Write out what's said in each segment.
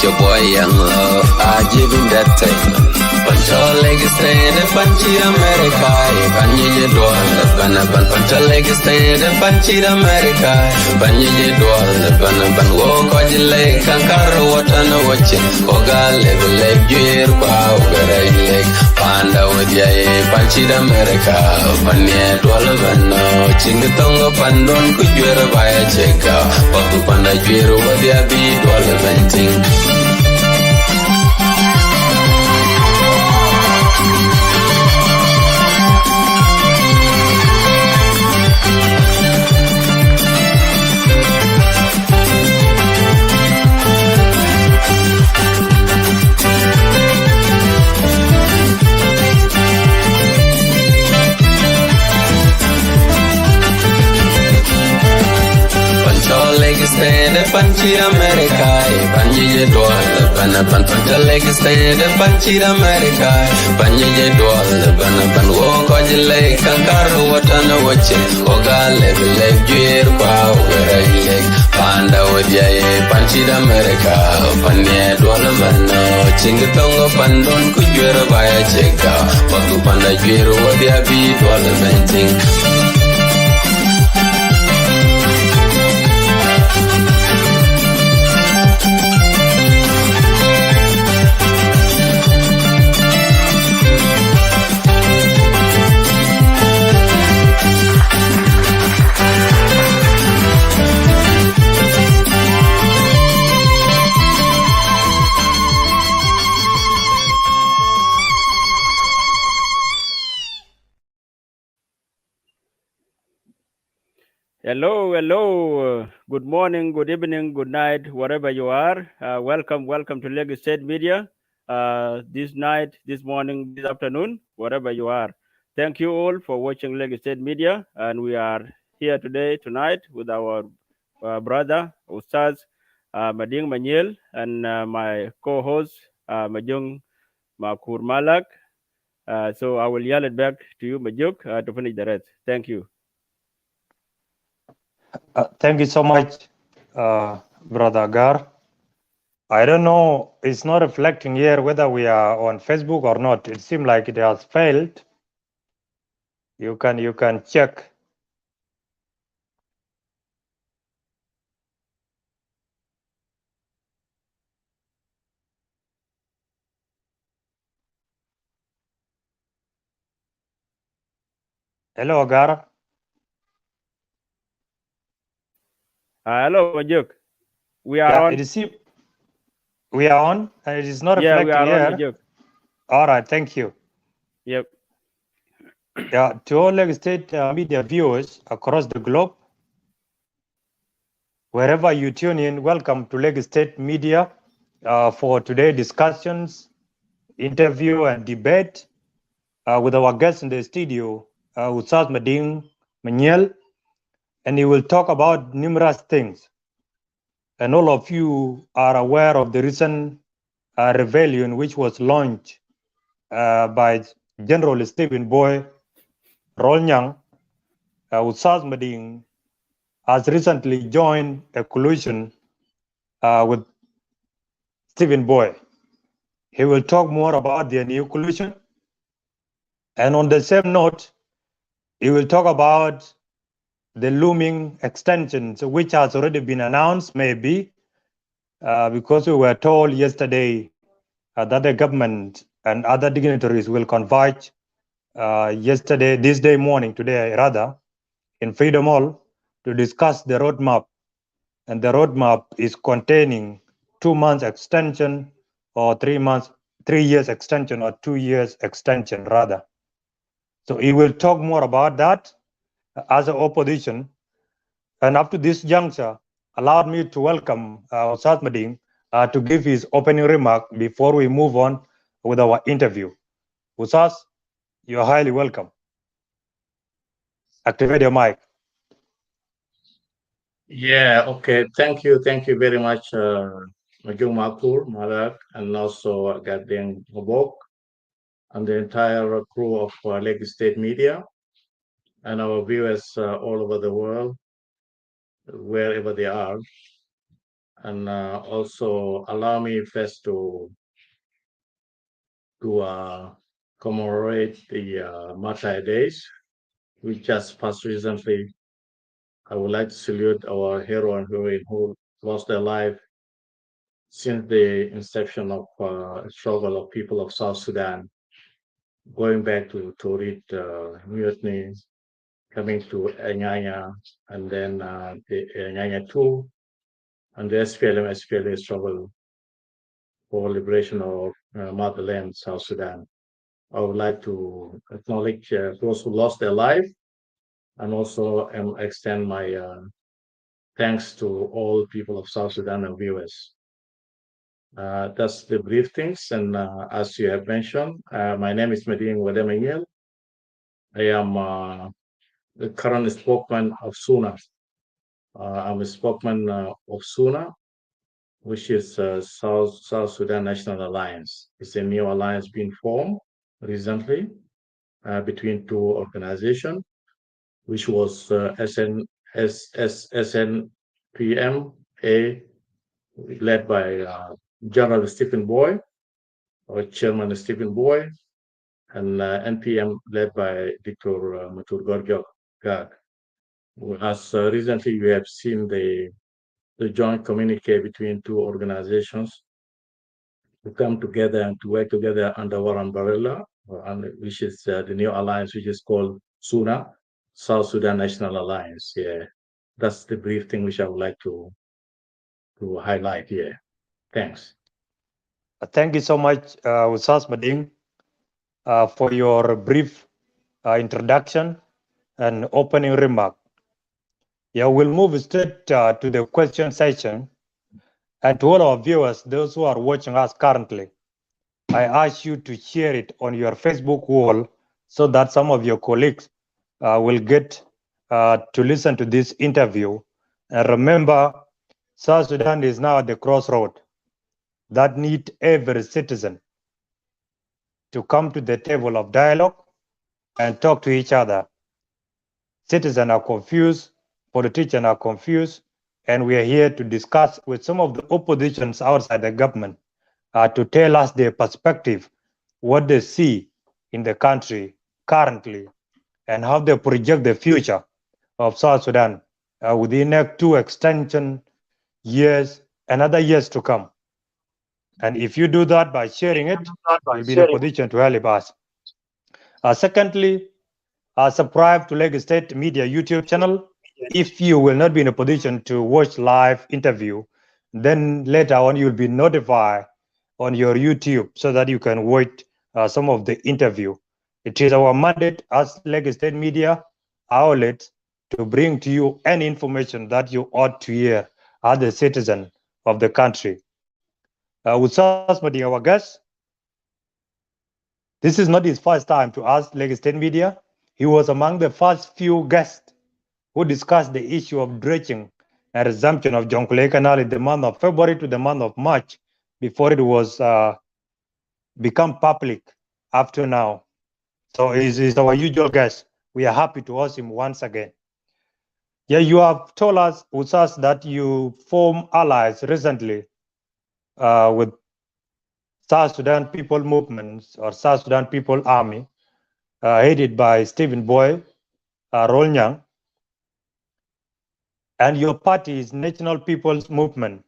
your boy young I give him that time. Pancho leg stand and punchy America. Banyi doll, pancho leg stand and punchy America. Banyi doll, ban walk on your leg, kankaro water no watching. Oga level leg, gear pow, leg. Panda with ya, punchy America. Banya doll, no, chingatonga pandon could you ever buy a check out. Papu panda jiro, what ya be doll venting. Stand and punchy America, Banyi doll, pancho leg stand and punchy America, Banyi doll, ban walk on your leg, kankaro watana watching, Oga level leg, gear pow, leg, Panda with ya, punchy America, Panya doll, chingatonga pandon, could you ever buy a check out, Paku panda gear, what ya be doll venting. Hello. Good morning, good evening, good night, wherever you are. Welcome to Lagos State Media. This night, this morning, this afternoon, wherever you are. Thank you all for watching Lagos State Media, and we are here tonight, with our brother Ustaz Mading Maniel and my co-host Majung Makur Malak. So I will yell it back to you, Majuk, to finish the rest. Thank you. Thank you so much, Brother Gar. I don't know, it's not reflecting here whether we are on Facebook or not. It seems like it has failed. You can check. Hello, Gar. Hello, Majuk. We are on. We are on, and it is not reflecting we are here. on, Majuk. All right, thank you. Yep. Yeah, to all Lagos State media viewers across the globe, wherever you tune in, welcome to Lagos State Media for today's discussions, interview, and debate with our guest in the studio, Ustaz Mading Maniel, and he will talk about numerous things. And all of you are aware of the recent rebellion which was launched by General Stephen Boy Rolnyang. Ustaz Mading has recently joined a coalition with Stephen Boy. He will talk more about their new coalition. And on the same note, he will talk about the looming extensions, which has already been announced, maybe, because we were told yesterday that the government and other dignitaries will converge today rather, in Freedom Hall to discuss the roadmap. And the roadmap is containing 2 months extension or 3 years extension or 2 years extension rather. So he will talk more about that as an opposition. And up to this juncture, allowed me to welcome Ustaz Mading to give his opening remark before we move on with our interview. Ustaz, you're highly welcome. Activate your mic. Yeah, okay. Thank you very much, Majung Makur, Malak, and also Gadeng Hobok, and the entire crew of Lagos State Media, and our viewers all over the world, wherever they are. and also allow me first to commemorate the Martyr Days, which just passed recently. I would like to salute our hero and heroine who lost their life since the inception of struggle of people of South Sudan, going back to Torit, Mutiny, coming to Anyanya, and then the Anyanya 2, and the SPLA struggle for liberation of motherland, South Sudan. I would like to acknowledge those who lost their life and also extend my thanks to all people of South Sudan and viewers. That's the brief things. And as you have mentioned, my name is Mading Maniel. I am the current spokesman of SUNA. I'm a spokesman of SUNA, which is South Sudan National Alliance. It's a new alliance being formed recently between two organizations, which was SNPMA, led by General Stephen Boy, or Chairman Stephen Boy, and NPM led by Dr. Matur Gorgog. As recently we have seen the joint communique between two organizations to come together and to work together under one umbrella, which is the new alliance, which is called SUNA, South Sudan National Alliance. Yeah, that's the brief thing which I would like to highlight here. Thanks. Thank you so much, Ustaz Mading, for your brief introduction and opening remark. Yeah, we'll move straight to the question session. And to all our viewers, those who are watching us currently, I ask you to share it on your Facebook wall so that some of your colleagues will get to listen to this interview. And remember, South Sudan is now at the crossroad that need every citizen to come to the table of dialogue and talk to each other. Citizens are confused, politicians are confused, and we are here to discuss with some of the oppositions outside the government to tell us their perspective, what they see in the country currently, and how they project the future of South Sudan within the next 2 extension years and other years to come. And if you do that by sharing it, you'll be in a position to help us. Secondly, subscribe to Lagos State Media YouTube channel. If you will not be in a position to watch live interview, then later on you'll be notified on your YouTube so that you can watch some of the interview. It is our mandate as Lagos State Media outlet to bring to you any information that you ought to hear as a citizen of the country. Ustaz Mading, our guest, this is not his first time to ask Lagos State Media. He was among the first few guests who discussed the issue of dredging and resumption of Jonglei Canal in the month of February to the month of March before it was become public up to now. So he's our usual guest. We are happy to host him once again. Yeah, you have told us, Ustaz, that you formed allies recently with South Sudan People Movement or South Sudan People Army, headed by Stephen Boy Rolnyang, and your party is National People's Movement.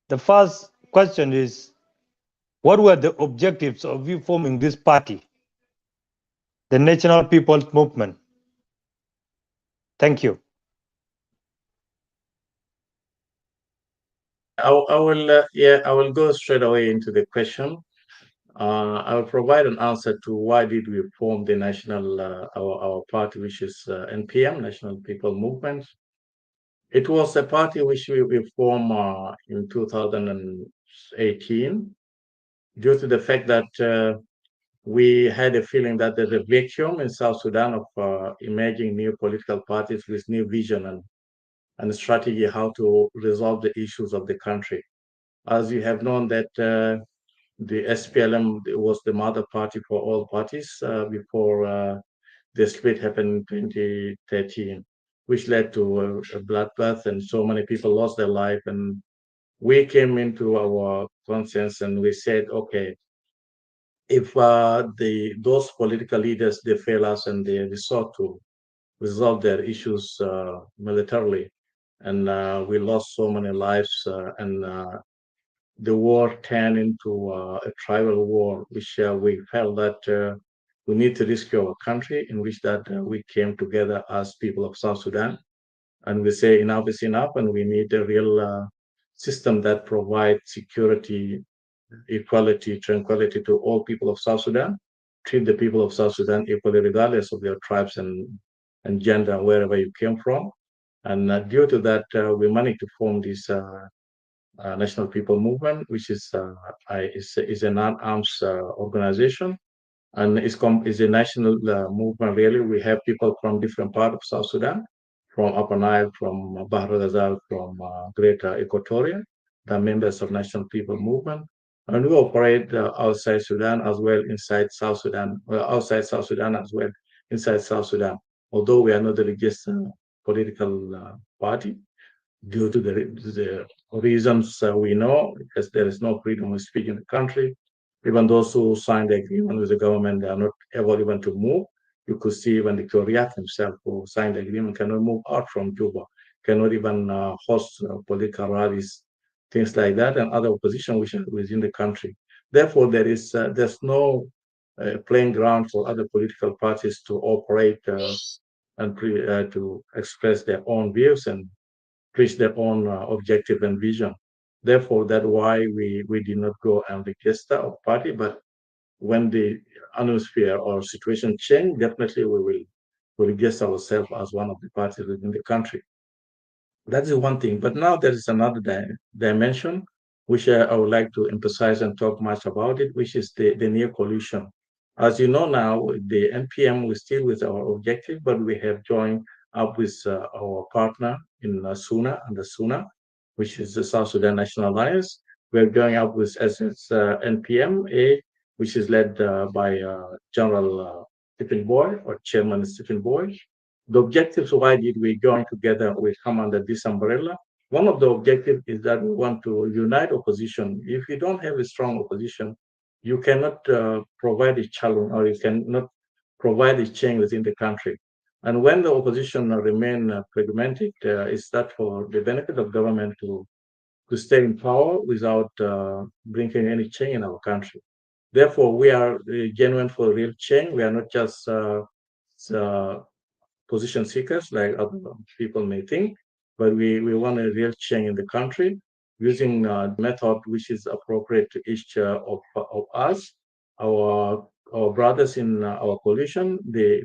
The first question is, what were the objectives of you forming this party, the National People's Movement? Thank you. I will go straight away into the question. I will provide an answer to why did we form the national our party, which is NPM, National People Movement. It was a party which we formed in 2018 due to the fact that we had a feeling that there's a vacuum in South Sudan of emerging new political parties with new vision and strategy how to resolve the issues of the country. As you have known that the SPLM was the mother party for all parties before the split happened in 2013. which led to a bloodbath, and so many people lost their life. And we came into our conscience and we said, okay, if those political leaders they fail us and they resort to resolve their issues militarily, and we lost so many lives, and the war turned into a tribal war, which we felt that we need to rescue our country, in which that we came together as people of South Sudan, and we say enough is enough, and we need a real system that provides security, equality, tranquility to all people of South Sudan. Treat the people of South Sudan equally, regardless of their tribes and gender, wherever you came from. And due to that, we managed to form this National People Movement, which is a non-arms organization, and is a national movement. Really, we have people from different parts of South Sudan, from Upper Nile, from Bahr el Ghazal, from Greater Equatoria, the members of National People Movement, and we operate outside Sudan as well, inside South Sudan, outside South Sudan as well, inside South Sudan. Although we are not the registered political party, due to the reasons we know, because there is no freedom of speech in the country. Even those who signed the agreement with the government, they are not able even to move. You could see even the Koreat himself, who signed the agreement, cannot move out from Juba, cannot even host political rallies, things like that, and other opposition which are within the country. Therefore, there's no playing ground for other political parties to operate and to express their own views and reach their own objective and vision. Therefore, that's why we did not go and register a party. But when the atmosphere or situation change, definitely we will register ourselves as one of the parties within the country. That is one thing. But now there is another dimension which I would like to emphasize and talk much about it, which is the near coalition. As you know now, the NPM we still with our objective, but we have joined up with our partner in SUNA, and the SUNA, which is the South Sudan National Alliance. We're going up with NPMA, which is led by General Stephen Boy, or Chairman Stephen Boy. The objectives, why did we join together, we come under this umbrella? One of the objectives is that we want to unite opposition. If you don't have a strong opposition, you cannot provide a challenge, or you cannot provide a change within the country. And when the opposition remain pragmatic, it's that for the benefit of government to stay in power without bringing any change in our country. Therefore, we are genuine for real change. We are not just position seekers like other people may think, but we want a real change in the country using method which is appropriate to each of us. Our brothers in our coalition, they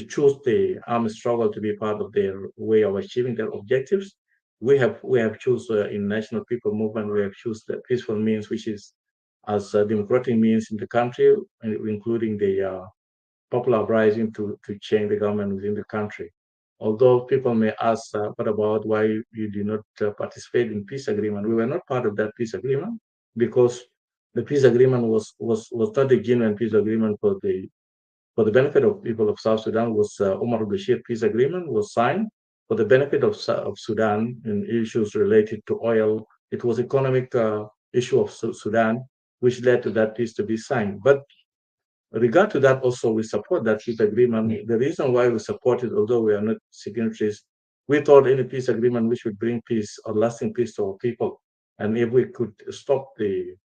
choose the armed struggle to be part of their way of achieving their objectives. We have choose in National People Movement, we have choose the peaceful means, which is as democratic means in the country, including the popular uprising to change the government within the country. Although people may ask, what about why you did not participate in peace agreement? We were not part of that peace agreement because the peace agreement was not a genuine peace agreement for the benefit of people of South Sudan. Was Omar al-Bashir peace agreement was signed for the benefit of Sudan in issues related to oil. It was economic issue of Sudan, which led to that peace to be signed. But regard to that, also we support that peace agreement. The reason why we support it, although we are not signatories, we thought any peace agreement which would bring peace or lasting peace to our people, and if we could stop the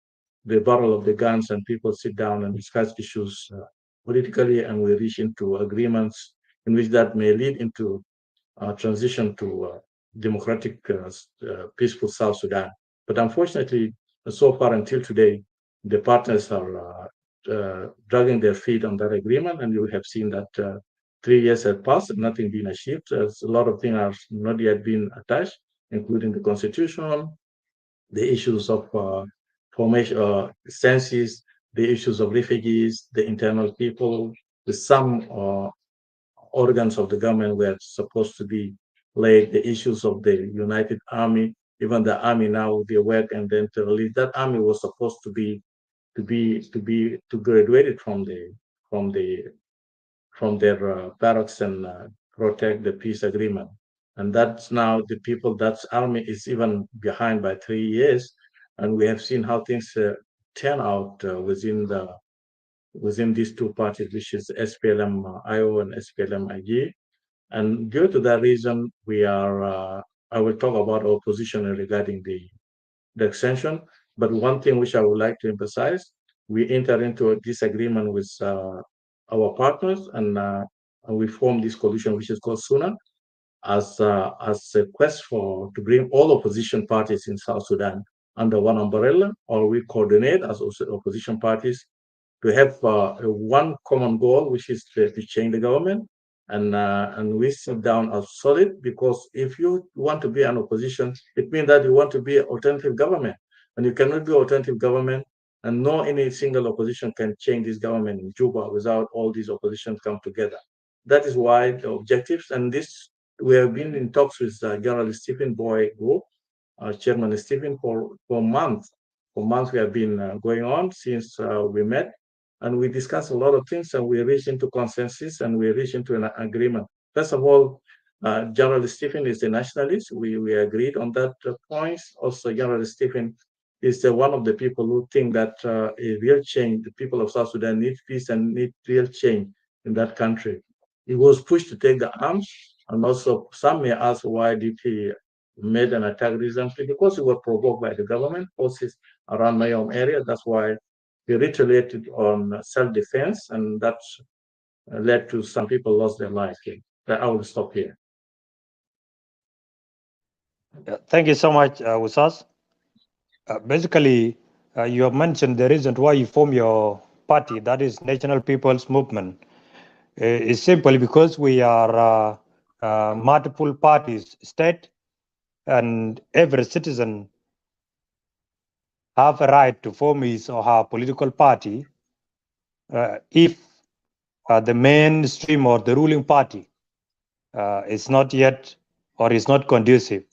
barrel of the guns and people sit down and discuss issues politically, and we reach into agreements in which that may lead into transition to democratic, peaceful South Sudan. But unfortunately, so far until today, the partners are dragging their feet on that agreement, and you have seen that 3 years have passed and nothing been achieved. As a lot of things are not yet been attached, including the constitution, the issues of formation, census, the issues of refugees, the internal people, the some organs of the government were supposed to be laid, the issues of the United Army, even the army now they work and then to release that army was supposed to graduate from their barracks and protect the peace agreement. And that's now the people, that's army is even behind by 3 years. And we have seen how things turn out within these two parties, which is SPLM-IO and SPLM-IG. And due to that reason, I will talk about our position regarding the extension. But one thing which I would like to emphasize, we entered into a disagreement with our partners, and we formed this coalition, which is called SUNA, as a quest to bring all opposition parties in South Sudan under one umbrella, or we coordinate as opposition parties to have one common goal, which is to change the government. And we sit down as solid, because if you want to be an opposition, it means that you want to be an alternative government, and you cannot be alternative government, and no any single opposition can change this government in Juba without all these oppositions come together. That is why the objectives, and this we have been in talks with General Stephen Boy Group, Chairman Stephen, for months. For months we have been going on since we met, and we discussed a lot of things, and we reached into consensus, and we reached into an agreement. First of all, General Stephen is a nationalist. We agreed on that point. Also, General Stephen is one of the people who think that a real change, the people of South Sudan need peace and need real change in that country. He was pushed to take the arms, and also some may ask why did he made an attack recently, because he was provoked by the government forces around Mayom area. That's why he retaliated on self-defense, and that led to some people lost their life here. I will stop here. Thank you so much, Ustaz. Basically, you have mentioned the reason why you form your party, that is National People's Movement. It's simply because we are multiple parties state, and every citizen have a right to form his or her political party if the mainstream or the ruling party is not yet or is not conducive.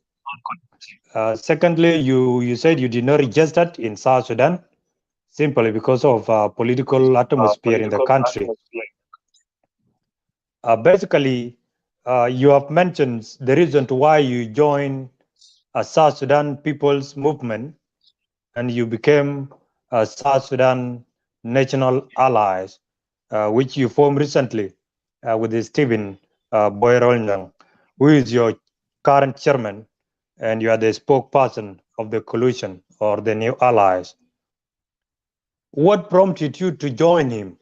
Secondly, you said you did not register in South Sudan simply because of political atmosphere in the country. Basically, you have mentioned the reason why you joined South Sudan People's Movement, and you became South Sudan National Allies, which you formed recently with Stephen Boyrolnyang, who is your current chairman, and you are the spokesperson of the coalition or the new allies. What prompted you to join him?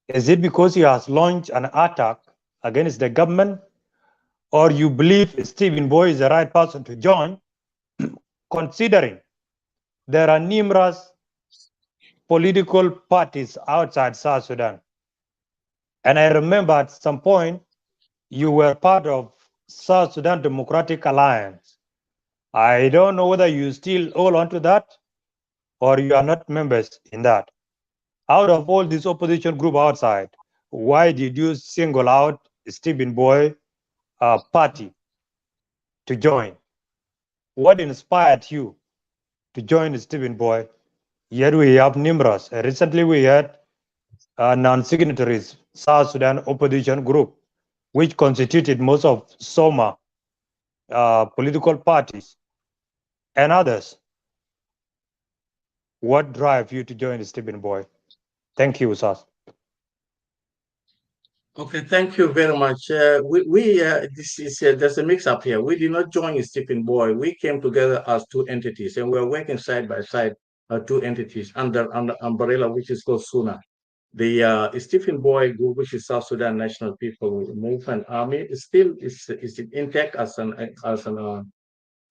Is it because he has launched an attack against the government, or you believe Stephen Boy is the right person to join, considering there are numerous political parties outside South Sudan? And I remember at some point you were part of South Sudan Democratic Alliance. I don't know whether you still hold on to that or you are not members in that. Out of all this opposition group outside, why did you single out Stephen Boy party to join? What inspired you to join Stephen Boy? Yet we have numerous. Recently we had non-signatories, South Sudan opposition group, which constituted most of SOMA political parties and others. What drive you to join Stephen Boy? Thank you, Ustaz. Okay, thank you very much. There's a mix-up here. We did not join Stephen Boy. We came together as two entities, and we're working side by side, two entities under umbrella, which is called SUNA. The Stephen Boy Group, which is South Sudan National People Movement Army, is still is intact as an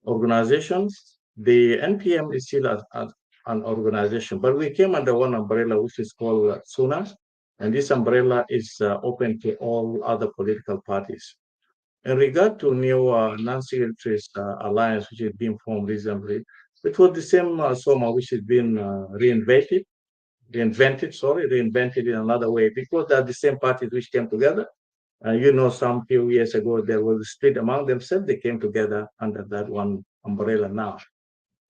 organization. The NPM is still as an organization, but we came under one umbrella, which is called SUNA, and this umbrella is open to all other political parties. In regard to new non-signatories alliance, which is being formed recently, it was the same SOMA, which has been reinvented in another way, because they're the same parties which came together. Some few years ago, there was a split among themselves. They came together under that one umbrella now.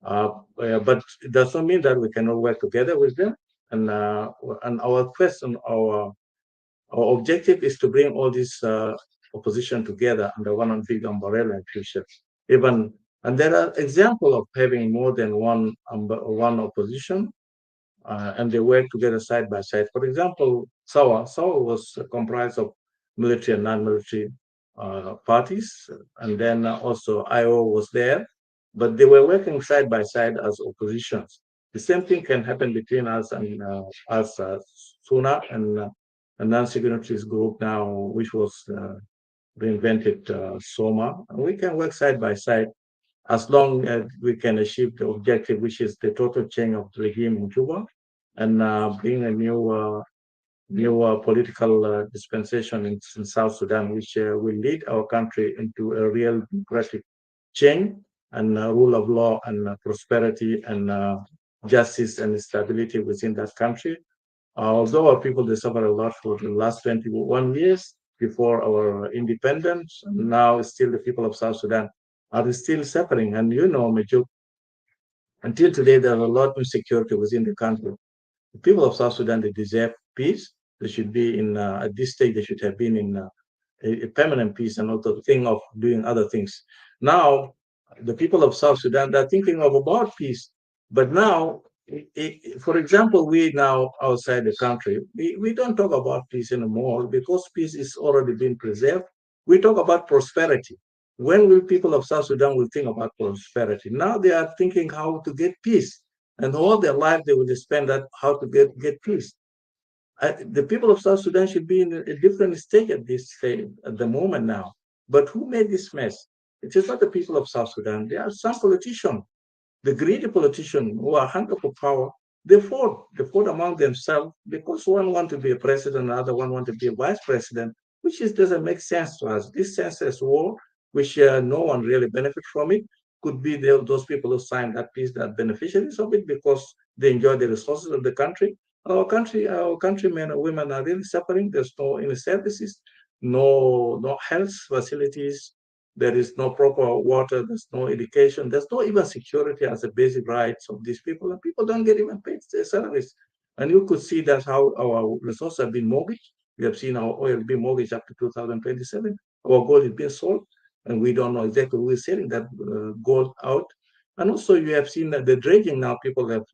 But it doesn't mean that we cannot work together with them. And our quest and our objective is to bring all these opposition together under one big umbrella in future. Even and there are examples of having more than one opposition, and they work together side by side. For example, SAWA was comprised of military and non-military parties, and then also IO was there, but they were working side by side as oppositions. The same thing can happen between us and SUNA and a non-signatories group now, which was reinvented SOMA. And we can work side by side as long as we can achieve the objective, which is the total change of the regime in Cuba and bring a new political dispensation in South Sudan, which will lead our country into a real democratic change and rule of law and prosperity and justice and stability within that country. Although our people, they suffer a lot for the last 21 years before our independence, now still the people of South Sudan are still suffering. And Majuk, until today, there are a lot of insecurity within the country. The people of South Sudan, they deserve peace. They should be at this stage, they should have been in a permanent peace and not the thing of doing other things. Now, the people of South Sudan, they're thinking of about peace. But now, for example, we now outside the country, we don't talk about peace anymore because peace is already been preserved. We talk about prosperity. When will people of South Sudan will think about prosperity? Now they are thinking how to get peace. And all their life they will spend at how to get peace. The people of South Sudan should be in a different stage at this stage, at the moment now. But who made this mess? It is not the people of South Sudan. There are some politicians, the greedy politicians who are hungry for power. They fought among themselves because one want to be a president, another one want to be a vice president, which doesn't make sense to us. This senseless war, which no one really benefit from it, could be those people who signed that peace that beneficiaries of it because they enjoy the resources of the country. Our countrymen and women are really suffering. There's no any services, no health facilities. There is no proper water. There's no education. There's no even security as a basic rights of these people, and people don't get even paid their salaries. And you could see that how our resources have been mortgaged. We have seen our oil being mortgaged up to 2027. Our gold is being sold, and we don't know exactly who is selling that gold out. And also, you have seen that the dredging now. People have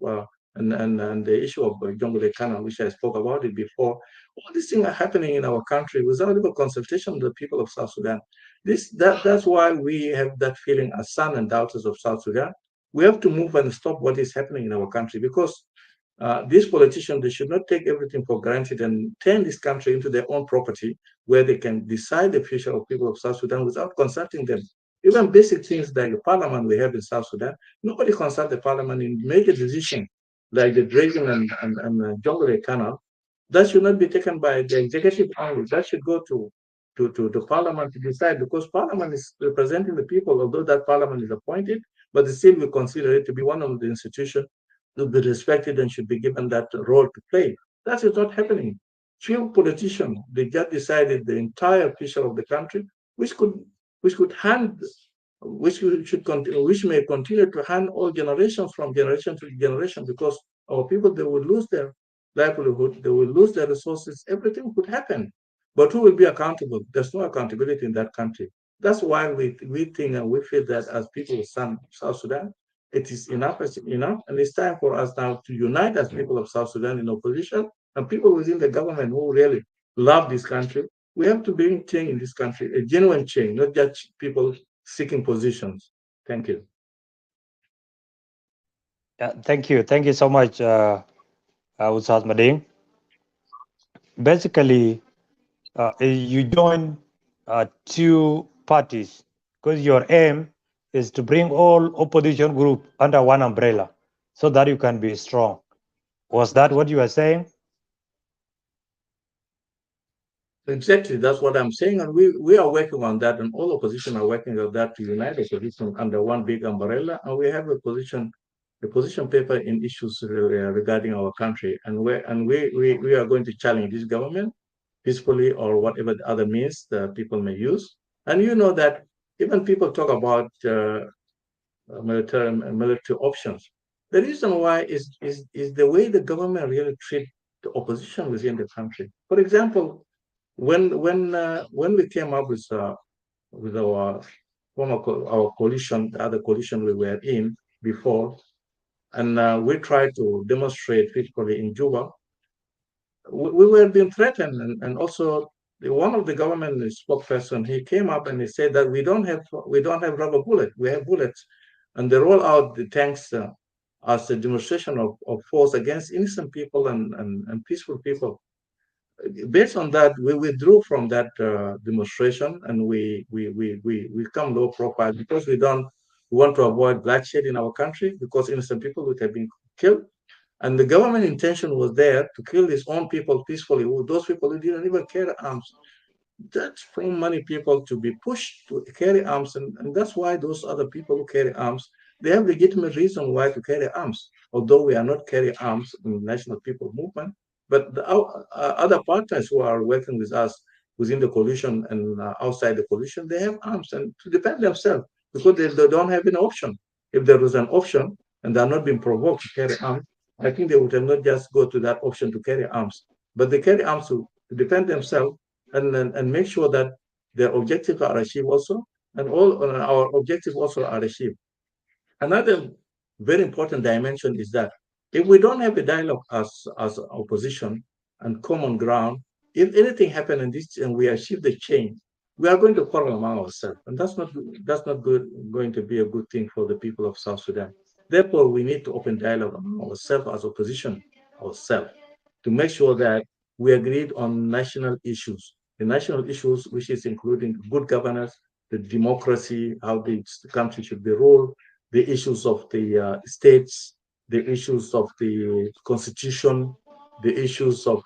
and the issue of Jonglei Canal, which I spoke about it before. All these things are happening in our country without even consultation of the people of South Sudan. That's why we have that feeling as sons and daughters of South Sudan. We have to move and stop what is happening in our country because these politicians, they should not take everything for granted and turn this country into their own property where they can decide the future of people of South Sudan without consulting them. Even basic things like the parliament we have in South Sudan, nobody consults the parliament in major decisions like the dredging and Jonglei Canal. That should not be taken by the executive only. That should go to the parliament to decide because parliament is representing the people, although that parliament is appointed, but still we consider it to be one of the institutions to be respected and should be given that role to play. That is not happening. Few politicians, they just decided the entire future of the country, which may continue to hand all generations from generation to generation because our people, they will lose their livelihood, they will lose their resources, everything could happen. But who will be accountable? There's no accountability in that country. That's why we think and we feel that as people of South Sudan, it is enough, and it's time for us now to unite as people of South Sudan in opposition and people within the government who really love this country. We have to bring change in this country, a genuine change, not just people seeking positions. Thank you. Thank you so much, Ustaz Mading. Basically, you join two parties because your aim is to bring all opposition group under one umbrella so that you can be strong. Was that what you were saying? Exactly, that's what I'm saying, and we are working on that, and all opposition are working on that to unite opposition under one big umbrella, and we have a position paper in issues regarding our country, and we are going to challenge this government peacefully or whatever the other means that people may use. And you know that even people talk about military options. The reason why is the way the government really treat the opposition within the country. For example, when we came up with our our coalition, the other coalition we were in before, and we tried to demonstrate peacefully in Juba, we were being threatened, and also one of the government spokesperson, he came up and he said that we don't have rubber bullets, we have bullets, and they roll out the tanks as a demonstration of force against innocent people and peaceful people. Based on that, we withdrew from that demonstration, and we come low profile because we don't want to avoid bloodshed in our country, because innocent people would have been killed. And the government intention was there to kill its own people peacefully, those people who didn't even carry arms. That's from many people to be pushed to carry arms, and that's why those other people who carry arms, they have legitimate reason why to carry arms. Although we are not carrying arms in the National People Movement, but our other partners who are working with us within the coalition and outside the coalition, they have arms and to defend themselves because they don't have an option. If there was an option and they are not being provoked to carry arms, I think they would have not just go to that option to carry arms, but they carry arms to defend themselves and make sure that their objectives are achieved also, and all our objectives also are achieved. Another very important dimension is that if we don't have a dialogue as opposition and common ground, if anything happens in this and we achieve the change, we are going to quarrel among ourselves, and that's not good, going to be a good thing for the people of South Sudan. Therefore, we need to open dialogue among ourselves as opposition ourselves to make sure that we agreed on national issues, the national issues which is including good governance, the democracy, how the country should be ruled, the issues of the states, the issues of the constitution, the issues of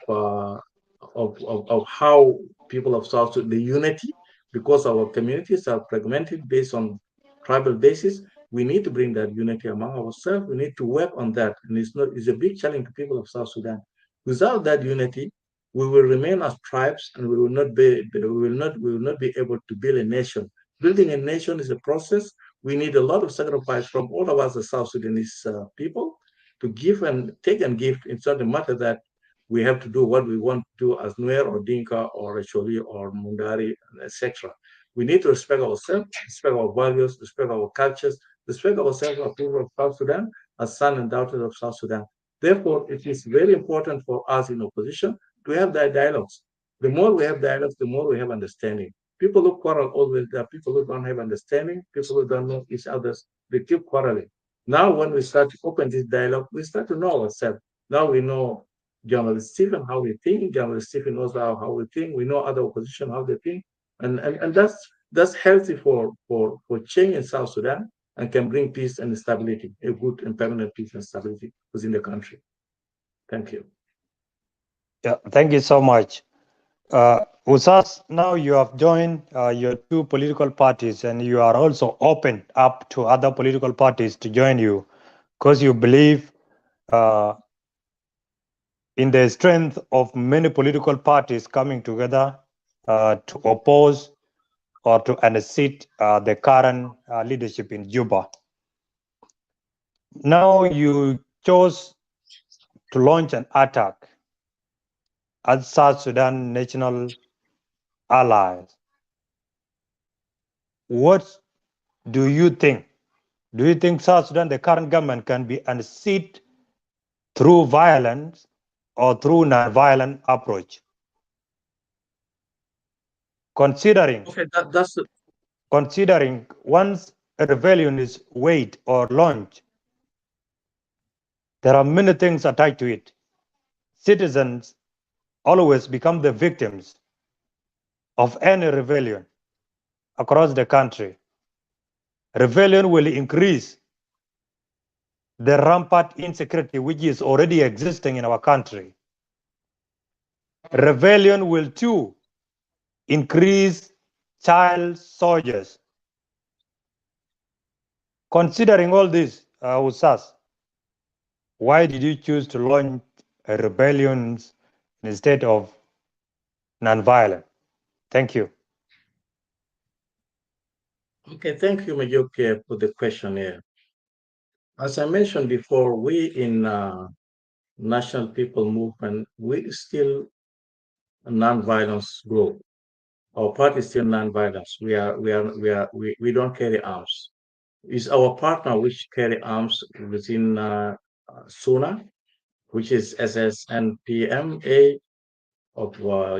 how people of South Sudan, the unity, because our communities are fragmented based on tribal basis. We need to bring that unity among ourselves. We need to work on that, and it's a big challenge to people of South Sudan. Without that unity, we will remain as tribes, and we will not be able to build a nation. Building a nation is a process. We need a lot of sacrifice from all of us as South Sudanese people to give and take and give. It's not a matter that we have to do what we want to do as Nuer or Dinka or Acholi or Mundari, etc. We need to respect ourselves, respect our values, respect our cultures, respect ourselves as people of South Sudan, as sons and daughters of South Sudan. Therefore, it is very important for us in opposition to have that dialogues. The more we have dialogues, the more we have understanding. People who quarrel always, there are people who don't have understanding, people who don't know each other, they keep quarreling. Now, when we start to open this dialogue, we start to know ourselves. Now we know Journalist Stephen how we think, Journalist Stephen knows how we think, we know other opposition how they think, and that's healthy for change in South Sudan and can bring peace and stability, a good and permanent peace and stability within the country. Thank you. Yeah, thank you so much. Ustaz, now you have joined your two political parties, and you are also open up to other political parties to join you because you believe in the strength of many political parties coming together to oppose or to unseat the current leadership in Juba. Now you chose to launch an attack at South Sudan National Allies. What do you think? Do you think South Sudan, the current government, can be unseated through violence or through non-violent approach? Considering once a rebellion is waged or launched, there are many things attached to it. Citizens always become the victims of any rebellion across the country. Rebellion will increase the rampant insecurity which is already existing in our country. Rebellion will too increase child soldiers. Considering all this, Ustaz, why did you choose to launch a rebellion instead of non-violent? Thank you. Okay, thank you, Majoke, for the question here. As I mentioned before, we in National People Movement, we still non-violence group. Our party is still non-violence. We don't carry arms. It's our partner which carry arms within SUNA, which is SSNPMA of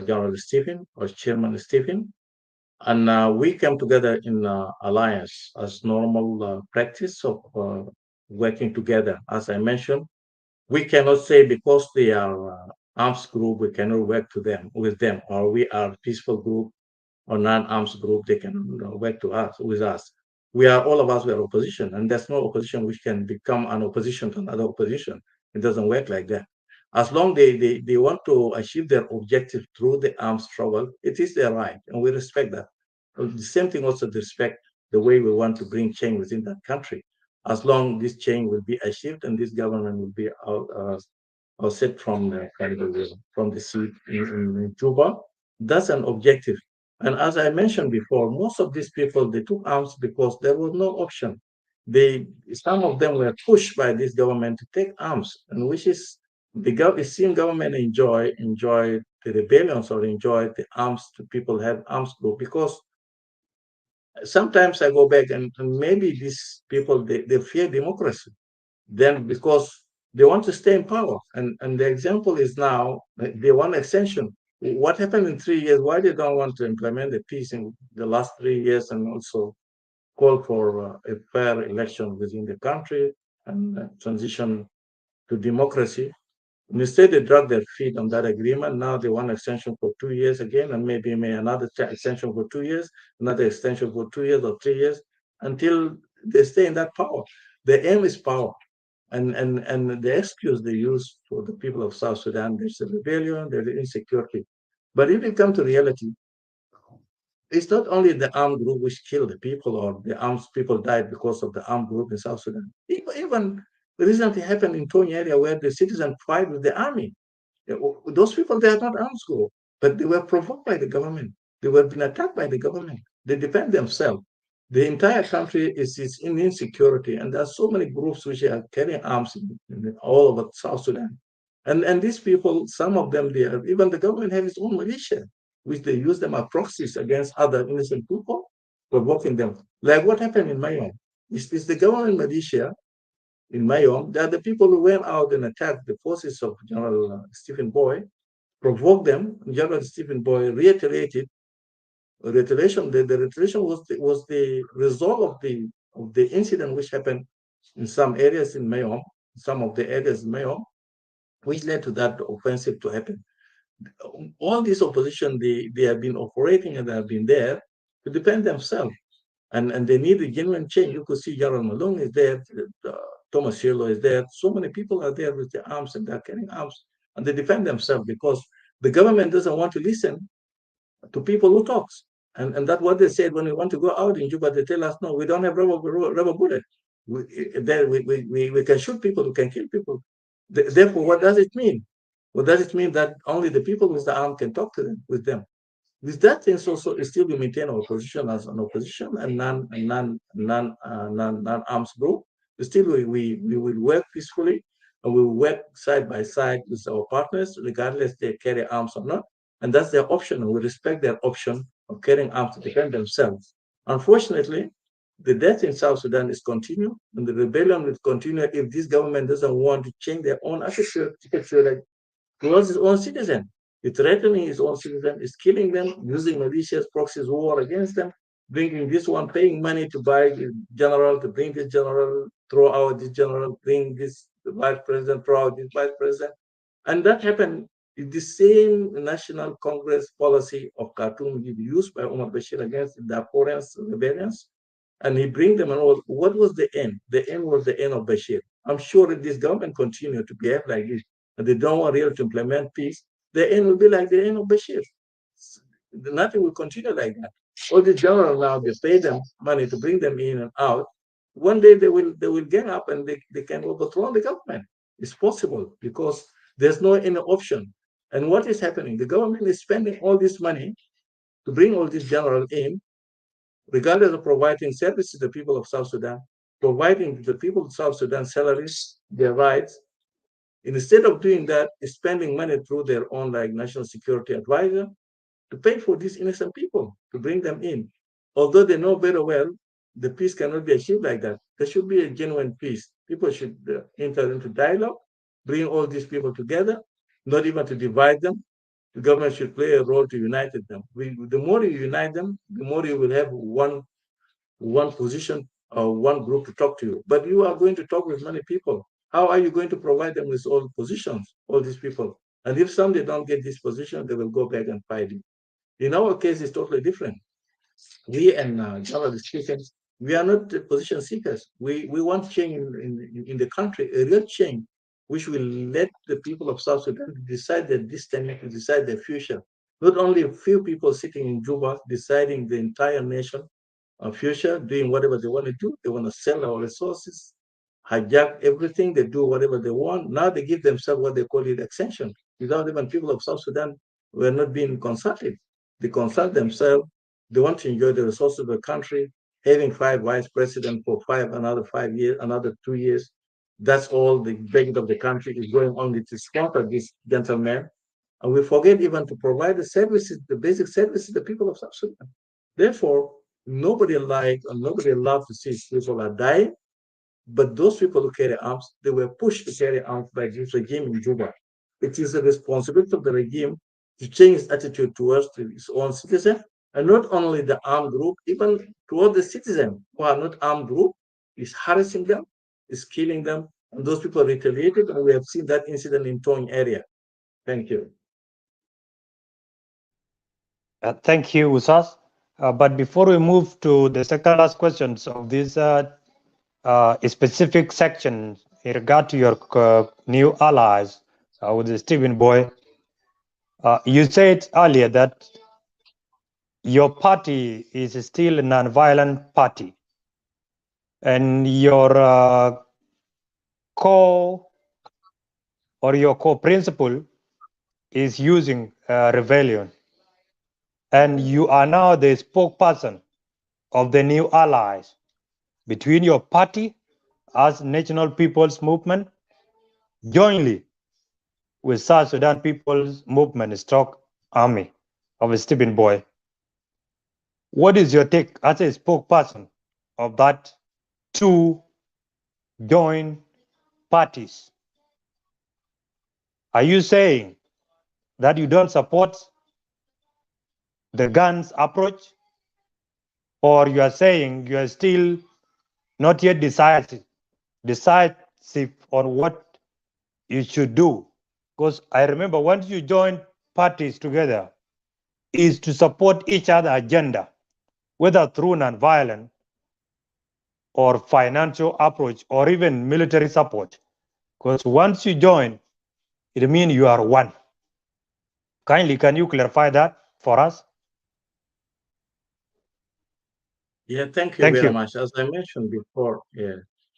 General Stephen or Chairman Stephen. And we came together in alliance as normal practice of working together. As I mentioned, we cannot say because they are arms group, we cannot work with them, or we are peaceful group or non-arms group, they can work with us. We are all of us. We are opposition, and there's no opposition which can become an opposition to another opposition. It doesn't work like that. As long they want to achieve their objective through the armed struggle, it is their right, and we respect that. The same thing also to respect the way we want to bring change within that country. As long this change will be achieved and this government will be set from the seat in Juba, that's an objective. And as I mentioned before, most of these people they took arms because there was no option. Some of them were pushed by this government to take arms, and which is it seemed government enjoy the rebellions or enjoy the arms to people have arms group because sometimes I go back and maybe these people they fear democracy. Then because they want to stay in power. And the example is now they want extension. What happened in 3 years? Why they don't want to implement the peace in the last 3 years and also call for a fair election within the country and transition to democracy? Instead, they drag their feet on that agreement. Now they want extension for 2 years again, and maybe another extension for 2 years, another extension for 2 years or 3 years, until they stay in that power. The aim is power. And the excuse they use for the people of South Sudan, there's a rebellion, there's insecurity. But if you come to reality, it's not only the armed group which killed the people or the armed people died because of the armed group in South Sudan. Even recently happened in Tony area where the citizens fight with the army. Those people, they are not armed group, but they were provoked by the government. They were being attacked by the government. They defend themselves. The entire country is in insecurity, and there are so many groups which are carrying arms in all over South Sudan. And these people, some of them, even the government have its own militia, which they use them as proxies against other innocent people, provoking them. Like what happened in Mayom. It's the government militia in Mayom. They are the people who went out and attacked the forces of General Stephen Boy, provoked them. General Stephen Boy reiterated retaliation. The retaliation was the result of the incident which happened in some areas in Mayom, some of the areas in Mayom, which led to that offensive to happen. All this opposition, they have been operating and they have been there to defend themselves. And they need a genuine change. You could see General Malone is there, Thomas Shirlo is there. So many people are there with their arms and they're carrying arms and they defend themselves because the government doesn't want to listen to people who talks. And that's what they said when we want to go out in Juba. They tell us, no, we don't have rubber bullet. We can shoot people, we can kill people. Therefore, what does it mean? What does it mean that only the people with the arm can talk to them with them? With that things also still we maintain our position as an opposition and non-arms group. Still we will work peacefully and we will work side by side with our partners, regardless they carry arms or not. And that's their option, and we respect their option of carrying arms to defend themselves. Unfortunately, the death in South Sudan is continue, and the rebellion will continue if this government doesn't want to change their own attitude towards its own citizen. It's threatening his own citizen, is killing them, using militias, proxies, war against them, bringing this one, paying money to buy the general, to bring this general, throw out this general, bring this vice president, throw out this vice president. And that happened. The same National Congress policy of Khartoum used by Omar Bashir against the Darfurians rebellions, and he bring them and all. What was the end? The end was the end of Bashir. I'm sure if this government continue to behave like this, and they don't want really to implement peace, the end will be like the end of Bashir. Nothing will continue like that. All the generals now, they pay them money to bring them in and out. One day they will gang up and they can overthrow the government. It's possible because there's no any option. And what is happening? The government is spending all this money to bring all these generals in, regardless of providing services to the people of South Sudan, providing the people of South Sudan salaries, their rights, Instead of doing that, spending money through their own like national security advisor to pay for these innocent people, to bring them in. Although they know very well the peace cannot be achieved like that. There should be a genuine peace. People should enter into dialogue, bring all these people together, not even to divide them. The government should play a role to unite them. The more you unite them, the more you will have one position or one group to talk to you. But you are going to talk with many people. How are you going to provide them with all positions, all these people? And if some they don't get this position, they will go back and fight you. In our case, it's totally different. We and generally speaking, we are not position seekers. We want change in the country, a real change, which will let the people of South Sudan decide their destiny, to decide their future. Not only a few people sitting in Juba deciding the entire nation future, doing whatever they want to do. They want to sell our resources, hijack everything. They do whatever they want. Now they give themselves what they call it extension. Without even people of South Sudan were not being consulted. They consult themselves. They want to enjoy the resources of the country. Having 5 vice presidents for another 5 years, another 2 years. That's all the budget of the country is going only to sponsor these gentlemen. And we forget even to provide the services, the basic services to the people of South Sudan. Therefore, nobody likes and nobody loves to see people are dying, but those people who carry arms, they were pushed to carry arms by this regime in Juba. It is the responsibility of the regime to change its attitude towards its own citizens, and not only the armed group, even toward the citizens who are not armed group, is harassing them, is killing them, and those people retaliated, and we have seen that incident in Tong area. Thank you. Thank you, Usas. But before we move to the second last questions of this specific section in regard to your new allies with the Stephen Boy, you said earlier that your party is still a non-violent party, and your core or your core principle is using rebellion, and you are now the spokesperson of the new allies between your party as National People's Movement jointly with South Sudan People's Movement Stock Army of Stephen Boy. What is your take as a spokesperson of that two joint parties? Are you saying that you don't support the guns approach, or you are saying you are still not yet decisive on what you should do? Because I remember once you join parties together is to support each other agenda, whether through non-violent or financial approach or even military support. Because once you join, it means you are one. Kindly, can you clarify that for us? Yeah, thank you very much. As I mentioned before,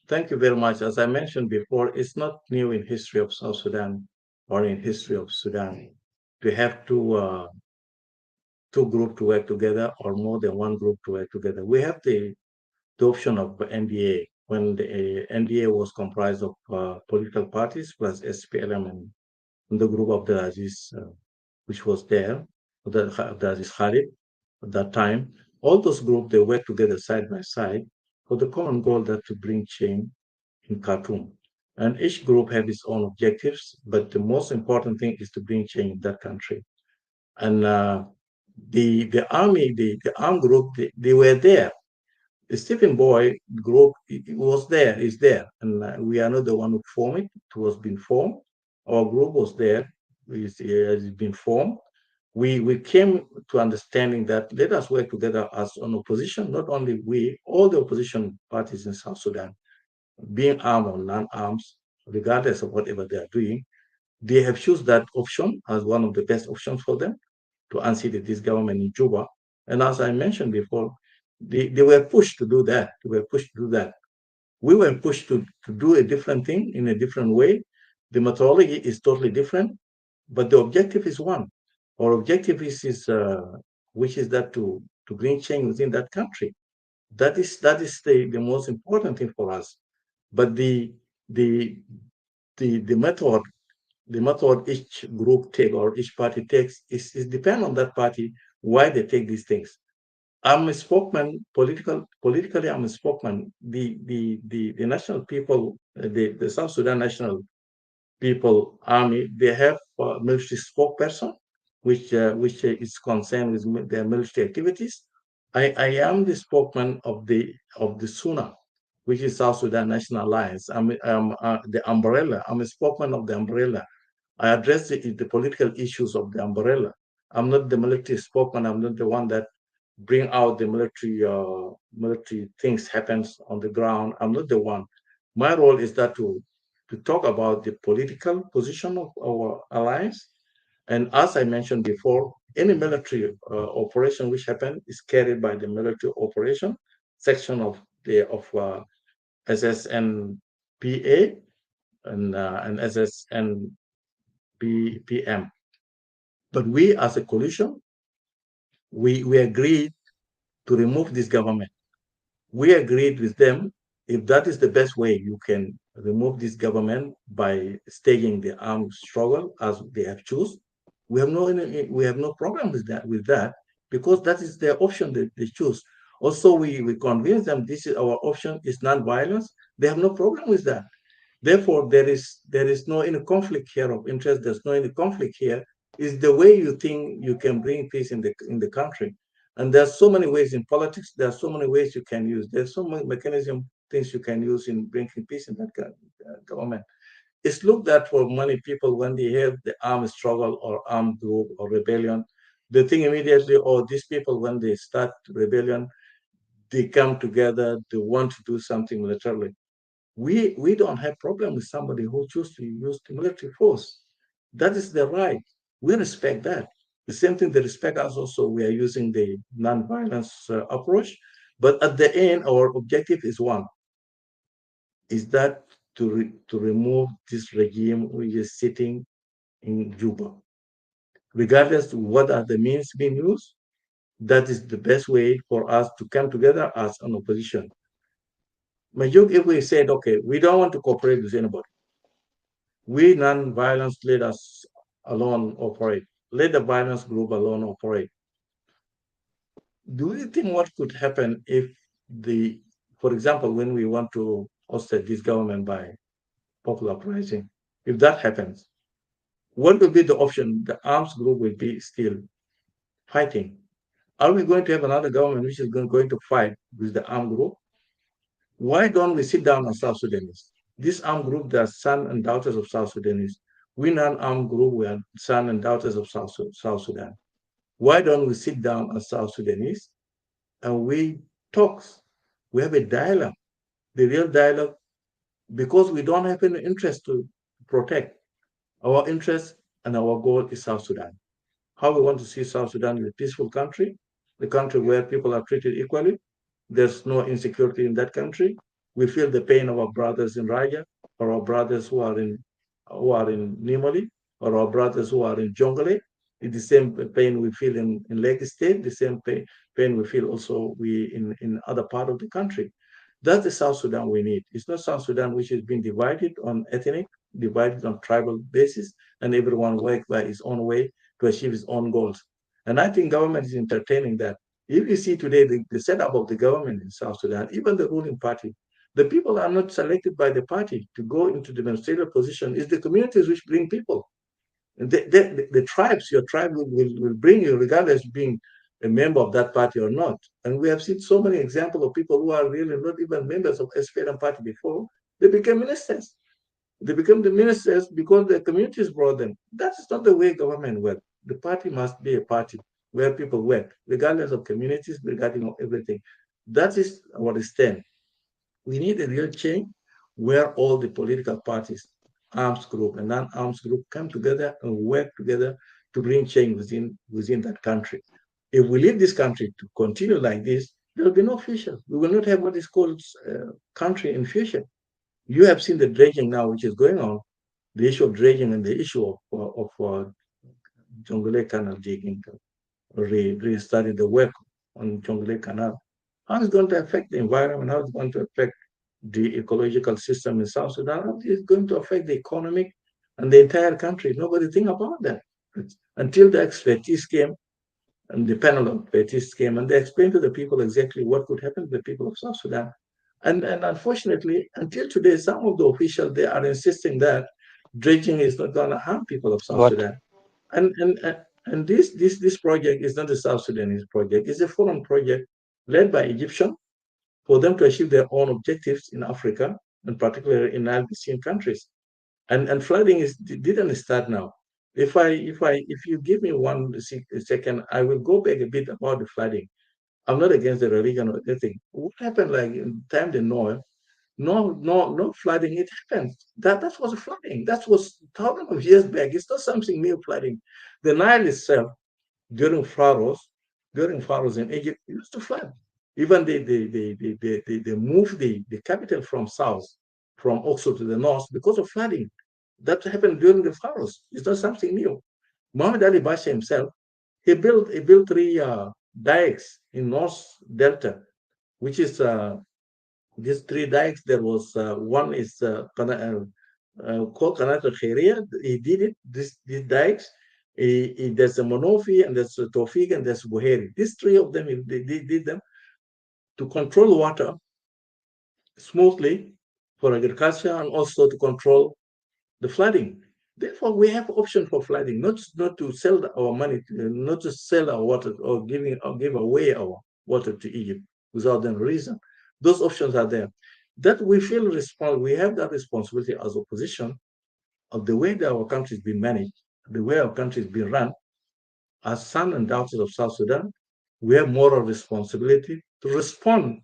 thank you very much. As I mentioned before, it's not new in history of South Sudan or in history of Sudan to have two groups to work together or more than one group to work together. We have the option of NDA when the NDA was comprised of political parties plus SPLM and the group of the Aziz, which was there, the Aziz Khalid at that time. All those groups, they work together side by side for the common goal that to bring change in Khartoum. And each group have its own objectives, but the most important thing is to bring change in that country. And the army, the armed group, they were there. The Stephen Boy group was there, is there, and we are not the one who formed it. It was been formed. Our group was there. It has been formed. We came to understanding that let us work together as an opposition, not only we, all the opposition parties in South Sudan, being armed or non-armed, regardless of whatever they are doing, they have chosen that option as one of the best options for them to unseat this government in Juba. And as I mentioned before, they were pushed to do that. They were pushed to do that. We were pushed to do a different thing in a different way. The methodology is totally different, but the objective is one. Our objective is which is that to bring change within that country. That is the most important thing for us. But the method the method each group take or each party takes is depend on that party why they take these things. I'm a spokesman, politically I'm a spokesman. The national people, the South Sudan National People Army, they have a military spokesperson, which is concerned with their military activities. I am the spokesman of the SUNA, which is South Sudan National Alliance. I'm the umbrella. I'm a spokesman of the umbrella. I address the political issues of the umbrella. I'm not the military spokesman. I'm not the one that bring out the military things happens on the ground. I'm not the one. My role is that to talk about the political position of our alliance. And as I mentioned before, any military operation which happen is carried by the military operation section of SSNPA and SSNPM. But we as a coalition, we agreed to remove this government. We agreed with them if that is the best way you can remove this government by staging the armed struggle as they have chosen. We have no problem with that because that is their option that they choose. Also, we convince them this is our option is non-violence. They have no problem with that. Therefore, there is no any conflict here of interest. There's no any conflict here. Is the way you think you can bring peace in the country. And there's so many ways in politics. There are so many ways you can use. There's so many mechanism things you can use in bringing peace in that government. It's looked at for many people when they hear the armed struggle or armed group or rebellion, they think immediately, oh, these people when they start rebellion, they come together, they want to do something militarily. We don't have problem with somebody who chooses to use the military force. That is their right. We respect that. The same thing they respect us also. We are using the non-violence approach, but at the end, our objective is one: is that to remove this regime which is sitting in Juba, regardless of what are the means being used. That is the best way for us to come together as an opposition. Majuk, if we said, okay, we don't want to cooperate with anybody, we non-violence let us alone operate. Let the violence group alone operate. Do you think what could happen if for example, when we want to ousted this government by popular uprising, if that happens, what will be the option? The arms group will be still fighting. Are we going to have another government which is going to fight with the armed group? Why don't we sit down as South Sudanese? This armed group, they are sons and daughters of South Sudanese. We non-armed group, we are sons and daughters of South Sudan. Why don't we sit down as South Sudanese and we talk? We have a dialogue, the real dialogue, because we don't have any interest to protect. Our interest and our goal is South Sudan. How we want to see South Sudan as a peaceful country, the country where people are treated equally. There's no insecurity in that country. We feel the pain of our brothers in Raja, or our brothers who are in Nimali, or our brothers who are in Jonglei. It's the same pain we feel in Lake State, the same pain we feel also in other part of the country. That's the South Sudan we need. It's not South Sudan which has been divided on ethnic, divided on tribal basis, and everyone work by his own way to achieve his own goals. And I think government is entertaining that. If you see today the setup of the government in South Sudan, even the ruling party, the people are not selected by the party to go into the ministerial position. It's the communities which bring people. The tribes, your tribe will bring you regardless of being a member of that party or not. And we have seen so many examples of people who are really not even members of SPLM party before. They became ministers. They become the ministers because the communities brought them. That is not the way government works. The party must be a party where people work, regardless of communities, regarding everything. That is our stand. We need a real change where all the political parties, arms group and non-arms group, come together and work together to bring change within that country. If we leave this country to continue like this, there will be no future. We will not have what is called country in future. You have seen the dredging now, which is going on, the issue of dredging and the issue of Jonglei Canal digging, restarting the work on Jonglei Canal. How is it going to affect the environment? How is it going to affect the ecological system in South Sudan? How is it going to affect the economic and the entire country. Nobody think about that until the expertise came and the panel of expertise came and they explained to the people exactly what could happen to the people of South Sudan. And unfortunately, until today, some of the officials they are insisting that dredging is not going to harm people of South What? Sudan. And this project is not a South Sudanese project. It's a foreign project led by Egyptian for them to achieve their own objectives in Africa, and particularly in Algerian countries. And flooding didn't start now. If you give me one second, I will go back a bit about the flooding. I'm not against the religion or anything. What happened like in time the Noah? No flooding. It happened. That was a flooding. That was thousands of years back. It's not something new flooding. The Nile itself during pharaohs in Egypt it used to flood. Even they moved the capital from south, from Oxford to the north because of flooding. That happened during the pharaohs. It's not something new. Muhammad Ali Pasha himself, he built three dikes in North Delta, which is these three dikes. There was one is called Qanat al-Khairia. He did it. These dikes. There's a Monofi and there's a Tawfiq and there's Buheri. These three of them, they did them to control water smoothly for agriculture and also to control the flooding. Therefore, we have option for flooding, not to sell our money, not to sell our water or give away our water to Egypt without any reason. Those options are there. That we feel responsible. We have that responsibility as opposition of the way that our country is being managed, the way our country is being run. As sons and daughters of South Sudan, we have moral responsibility to respond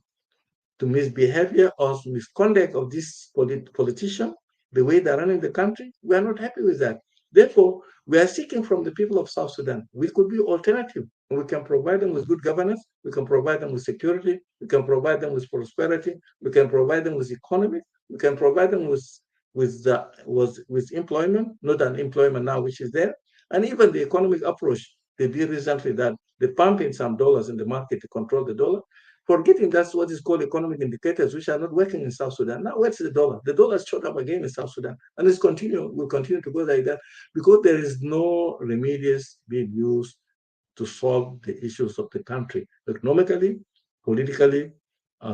to misbehavior or misconduct of this politician, the way they're running the country. We are not happy with that. Therefore, we are seeking from the people of South Sudan. We could be alternative. And we can provide them with good governance. We can provide them with security. We can provide them with prosperity. We can provide them with economy. We can provide them with employment, not unemployment now, which is there, and even the economic approach. They did recently that they pump in some dollars in the market to control the dollar, forgetting that's what is called economic indicators, which are not working in South Sudan. Now, where's the dollar? The dollar shot up again in South Sudan, and will continue to go like that because there is no remedies being used to solve the issues of the country economically, politically,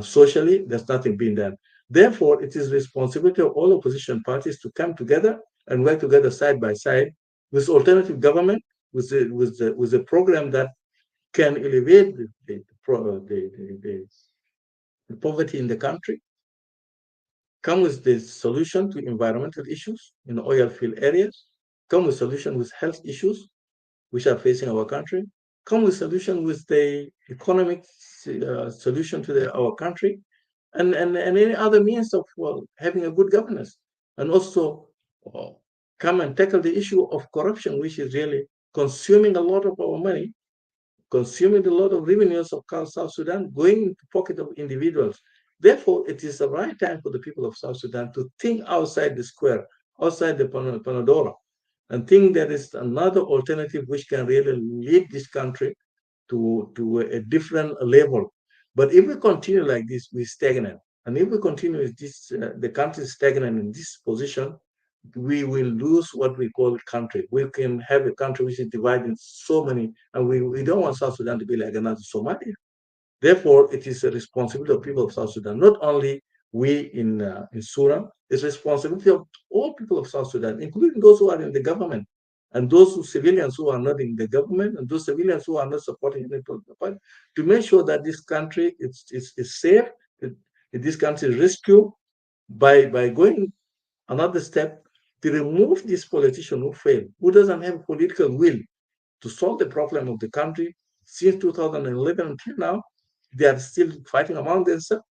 socially. There's nothing being done. Therefore, it is responsibility of all opposition parties to come together and work together side by side with alternative government, with a program that can alleviate the poverty in the country, come with the solution to environmental issues in oil field areas, come with solution with health issues which are facing our country, come with solution with the economic solution to our country, and any other means of having a good governance, and also come and tackle the issue of corruption, which is really consuming a lot of our money, consuming a lot of revenues of South Sudan, going into the pocket of individuals. Therefore, it is the right time for the people of South Sudan to think outside the square, outside the Panadora, and think there is another alternative which can really lead this country to a different level. But if we continue like this, we stagnate. And if we continue with this, the country is stagnant in this position, we will lose what we call country. We can have a country which is divided in so many, and we don't want South Sudan to be like another Somalia. Therefore, it is a responsibility of people of South Sudan, not only we in SUNA, it's responsibility of all people of South Sudan, including those who are in the government, and those civilians who are not in the government, and those civilians who are not supporting any political party, to make sure that this country is safe, that this country is rescued by going another step to remove this politician who failed, who doesn't have political will to solve the problem of the country. Since 2011 until now, they are still fighting among themselves.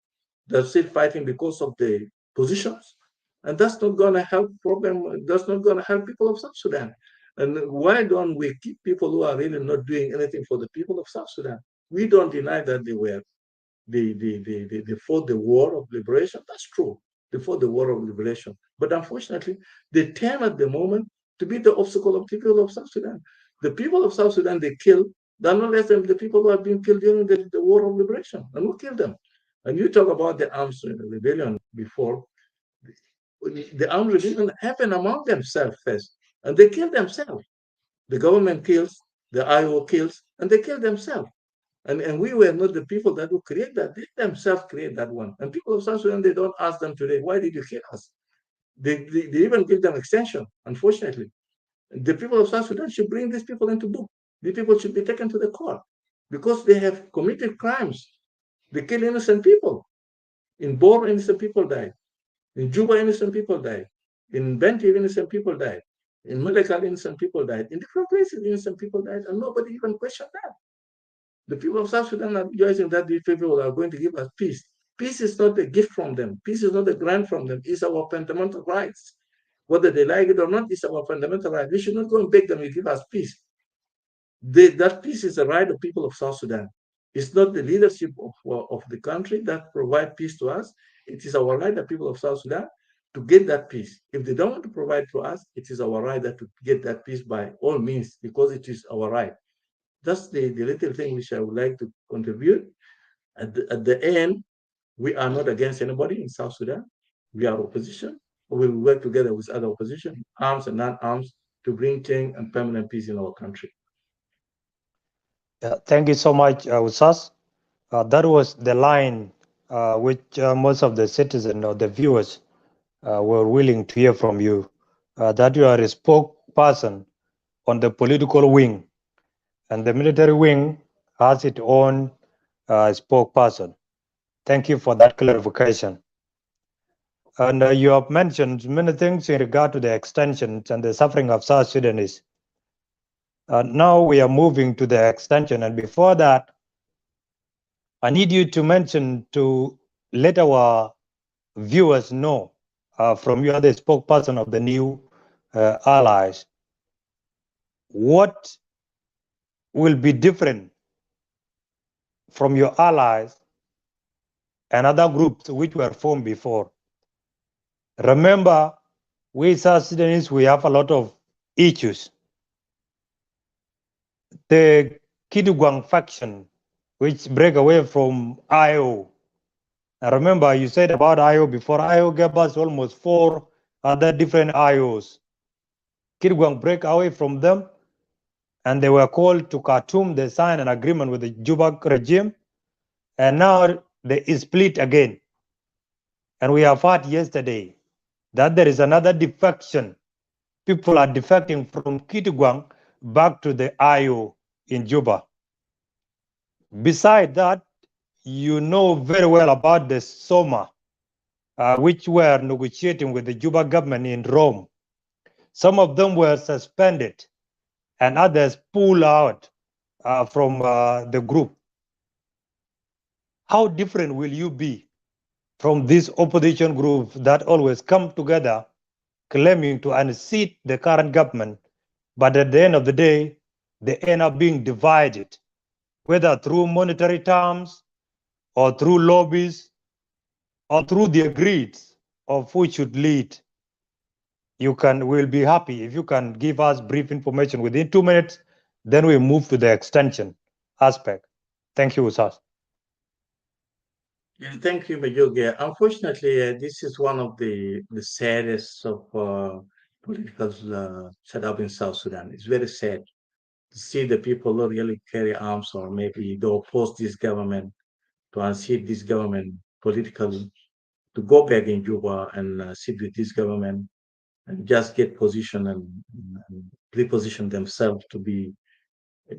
They're still fighting because of the positions. And that's not going to help problem. That's not going to help people of South Sudan. And why don't we keep people who are really not doing anything for the people of South Sudan? We don't deny that they fought the war of liberation. That's true. They fought the war of liberation. But unfortunately, they turn at the moment to be the obstacle of the people of South Sudan. The people of South Sudan they kill, they're not less than the people who have been killed during the war of liberation. And who killed them? And you talk about the arms rebellion before. the armed rebellion happen among themselves first, and they kill themselves. The government kills, the IO kills, and they kill themselves. And we were not the people that would create that. They themselves create that one. And people of South Sudan, they don't ask them today, why did you kill us? They even give them extension, unfortunately. The people of South Sudan should bring these people into book. These people should be taken to the court because they have committed crimes. They kill innocent people. In Bor, innocent people died. In Juba, innocent people died. In Bentiu, innocent people died. In Malakal, innocent people died. In different places, innocent people died, and nobody even questioned that. The people of South Sudan are rejoicing that these people are going to give us peace. Peace is not a gift from them. Peace is not a grant from them. It's our fundamental rights. Whether they like it or not, it's our fundamental right. We should not go and beg them to give us peace. That peace is the right of people of South Sudan. It's not the leadership of the country that provide peace to us. It is our right, the people of South Sudan, to get that peace. If they don't want to provide to us, it is our right to get that peace by all means, because it is our right. That's the little thing which I would like to contribute. At the end, we are not against anybody in South Sudan. We are opposition. We will work together with other opposition, arms and non-arms, to bring change and permanent peace in our country. Thank you so much, Ustaz. That was the line which most of the citizens or the viewers were willing to hear from you, that you are a spokesperson on the political wing, and the military wing has its own spokesperson. Thank you for that clarification. And you have mentioned many things in regard to the extensions and the suffering of South Sudanese. Now we are moving to the extension, and before that, I need you to mention, to let our viewers know from you, the spokesperson of the new allies, what will be different from your allies and other groups which were formed before. Remember, we South Sudanese, we have a lot of issues. The Kidugwang faction, which break away from IO. I remember you said about IO before. IO gave us almost 4 other different IOs. Kidugwang break away from them, and they were called to Khartoum. They signed an agreement with the Juba regime, and now they split again. And we have heard yesterday that there is another defection. People are defecting from Kidugwang back to the IO in Juba. Beside that, you know very well about the SOMA, which were negotiating with the Juba government in Rome. Some of them were suspended and others pulled out from the group. How different will you be from this opposition group that always come together claiming to unseat the current government, but at the end of the day, they end up being divided, whether through monetary terms or through lobbies or through the agreed of who should lead? We'll be happy if you can give us brief information within 2 minutes, then we move to the extension aspect. Thank you, Ustaz. Yeah, thank you, Majoge. Unfortunately, this is one of the saddest of political setup in South Sudan. It's very sad to see the people not really carry arms, or maybe they oppose this government, to unseat this government politically, to go back in Juba and sit with this government and just get position and reposition themselves to be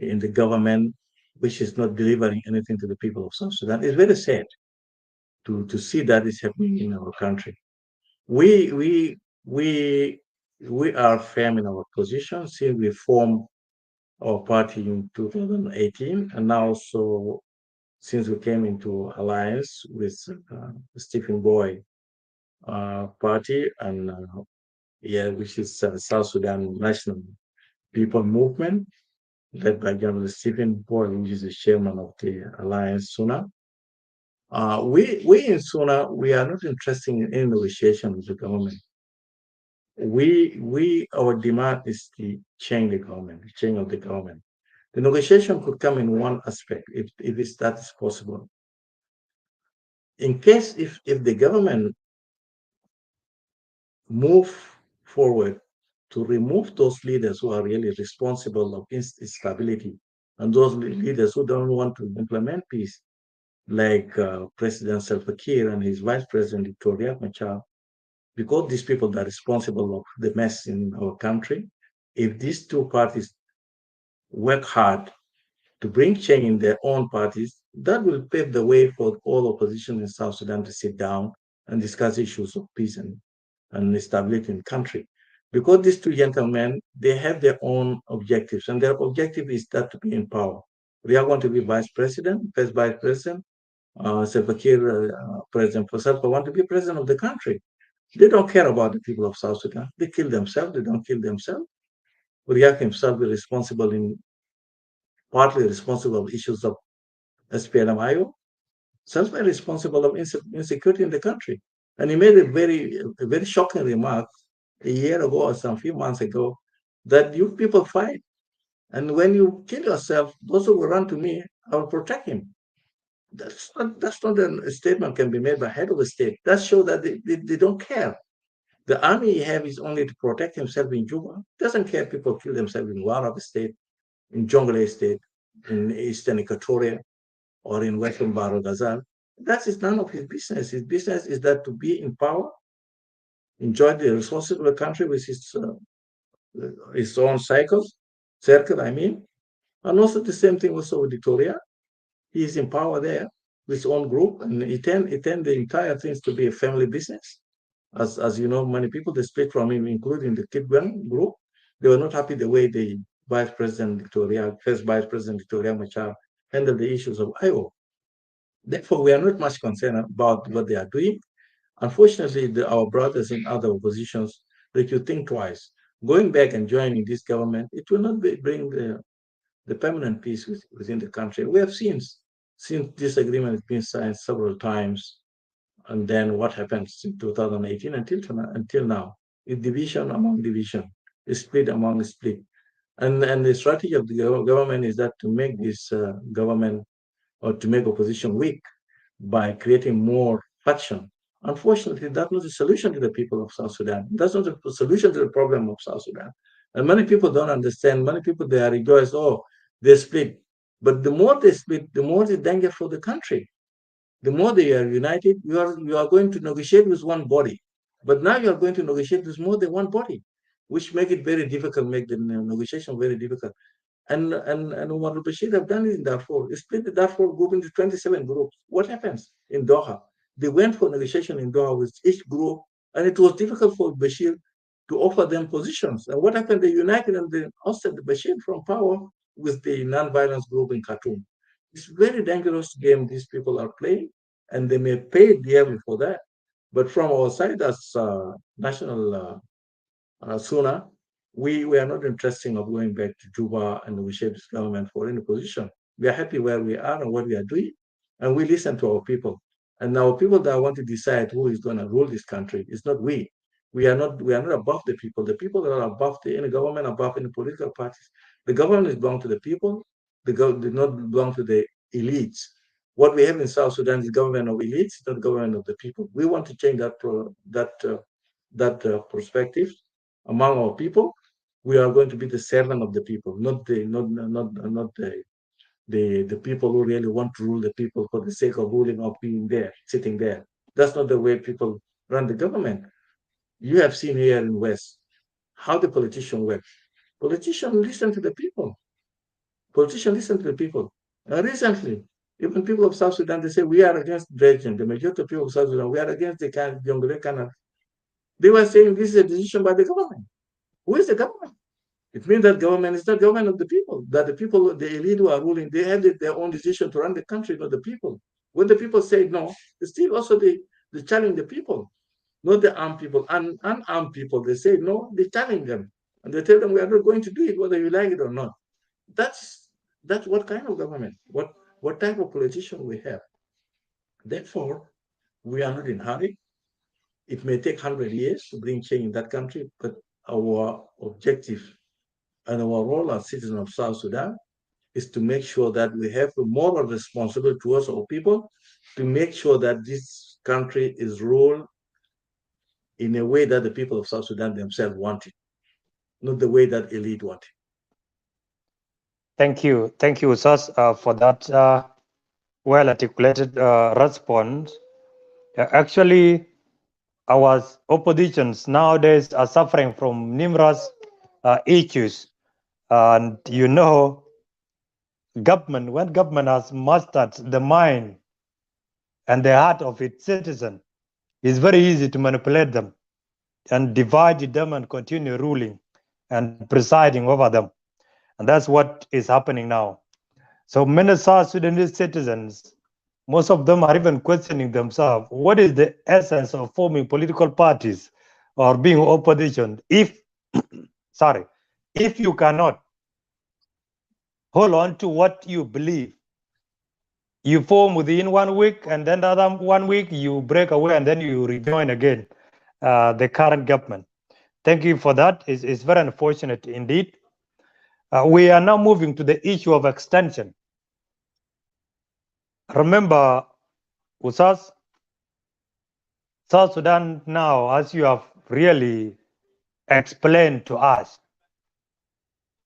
in the government, which is not delivering anything to the people of South Sudan. It's very sad to see that is happening in our country. We are firm in our position since we formed our party in 2018, and now also since we came into alliance with Stephen Boy party, and which is South Sudan National People Movement, led by General Stephen Boy, who is the chairman of the alliance SUNA. We in SUNA, we are not interested in any negotiation with the government. Our demand is to change the government, the change of the government. The negotiation could come in one aspect, if that is possible. In case if the government move forward to remove those leaders who are really responsible of instability and those leaders who don't want to implement peace, like President Salva Kiir and his Vice President Victoria Machar, because these people are responsible of the mess in our country. If these two parties work hard to bring change in their own parties, that will pave the way for all opposition in South Sudan to sit down and discuss issues of peace and stability in the country. Because these two gentlemen, they have their own objectives, and their objective is that to be in power. They are going to be vice president, first vice president, Salva Kiir, President Salva want to be president of the country. They don't care about the people of South Sudan. They kill themselves. They don't kill themselves. Uriak himself is responsible partly responsible of issues of SPLM-IO, self responsible of insecurity in the country. And he made a very shocking remark a year ago or some few months ago that you people fight. And when you kill yourself, those who will run to me, I will protect him. That's not a statement can be made by head of a state. That shows that they don't care. The army he have is only to protect himself in Juba. Doesn't care if people kill themselves in Warab state, in Jonglei state, in eastern Equatoria, or in western Bahar Ghazal. That is none of his business. His business is that to be in power, enjoy the resources of the country with his own circle, I mean. And also the same thing also with Victoria. He is in power there with his own group, and he turned the entire things to be a family business. As you know, many people they split from him, including the Kidwan group. They were not happy the way the first Vice President Victoria Machar handled the issues of IO. Therefore, we are not much concerned about what they are doing. Unfortunately, our brothers in other oppositions, they should think twice. Going back and joining this government, it will not bring the permanent peace within the country. We have seen since this agreement has been signed several times, and then what happens in 2018 until now, is division among division, is split among split. And the strategy of the government is that to make this government or to make opposition weak by creating more faction. Unfortunately, that's not the solution to the people of South Sudan. That's not the solution to the problem of South Sudan. And many people don't understand. Many people, they are rejoiced, oh, they split. But the more they split, the more the danger for the country. The more they are united, you are going to negotiate with one body. But now you are going to negotiate with more than one body, which make it very difficult, make the negotiation very difficult. And Omar al-Bashir have done it in Darfur. They split the Darfur group into 27 groups. What happens in Doha? They went for negotiation in Doha with each group, and it was difficult for Bashir to offer them positions. And what happened? They united and they ousted Bashir from power with the non-violence group in Khartoum. It's a very dangerous game these people are playing, and they may pay dearly for that. But from our side as national SSUNA, we are not interested of going back to Juba and negotiate with government for any position. We are happy where we are and what we are doing, and we listen to our people. And our people that want to decide who is going to rule this country. It's not we. We are not above the people. The people are above any government, above any political parties. The government is belong to the people. The government did not belong to the elites. What we have in South Sudan is government of elites, not government of the people. We want to change that perspective among our people. We are going to be the servant of the people, not the people who really want to rule the people for the sake of ruling or being there, sitting there. That's not the way people run the government. You have seen here in West how the politician works. Politicians listen to the people. Politicians listen to the people. Recently, even people of South Sudan, they say we are against dredging. The majority of people of South Sudan, we are against the Jonglei Canal. They were saying this is a decision by the government. Who is the government? It means that government is not government of the people, that the people, the elite who are ruling, they have their own decision to run the country, not the people. When the people say no, still also they challenge the people, not the armed people. Unarmed people, they say no, they challenge them. And they tell them we are not going to do it, whether you like it or not. That's what kind of government, what type of politician we have. Therefore, we are not in a hurry. It may take 100 years to bring change in that country, but our objective and our role as citizens of South Sudan is to make sure that we have a moral responsibility towards our people, to make sure that this country is ruled in a way that the people of South Sudan themselves want it, not the way that elite want it. Thank you, Ustaz, for that well-articulated response. Actually, our oppositions nowadays are suffering from numerous issues, and when government has mastered the mind and the heart of its citizen, it's very easy to manipulate them and divide them and continue ruling and presiding over them. And that's what is happening now. So many South Sudanese citizens, most of them are even questioning themselves, what is the essence of forming political parties or being opposition if, if you cannot hold on to what you believe? You form within 1 week, and then the other 1 week you break away, and then you rejoin again the current government. Thank you for that. It's very unfortunate indeed. We are now moving to the issue of extension. Remember, Usas, South Sudan now, as you have really explained to us,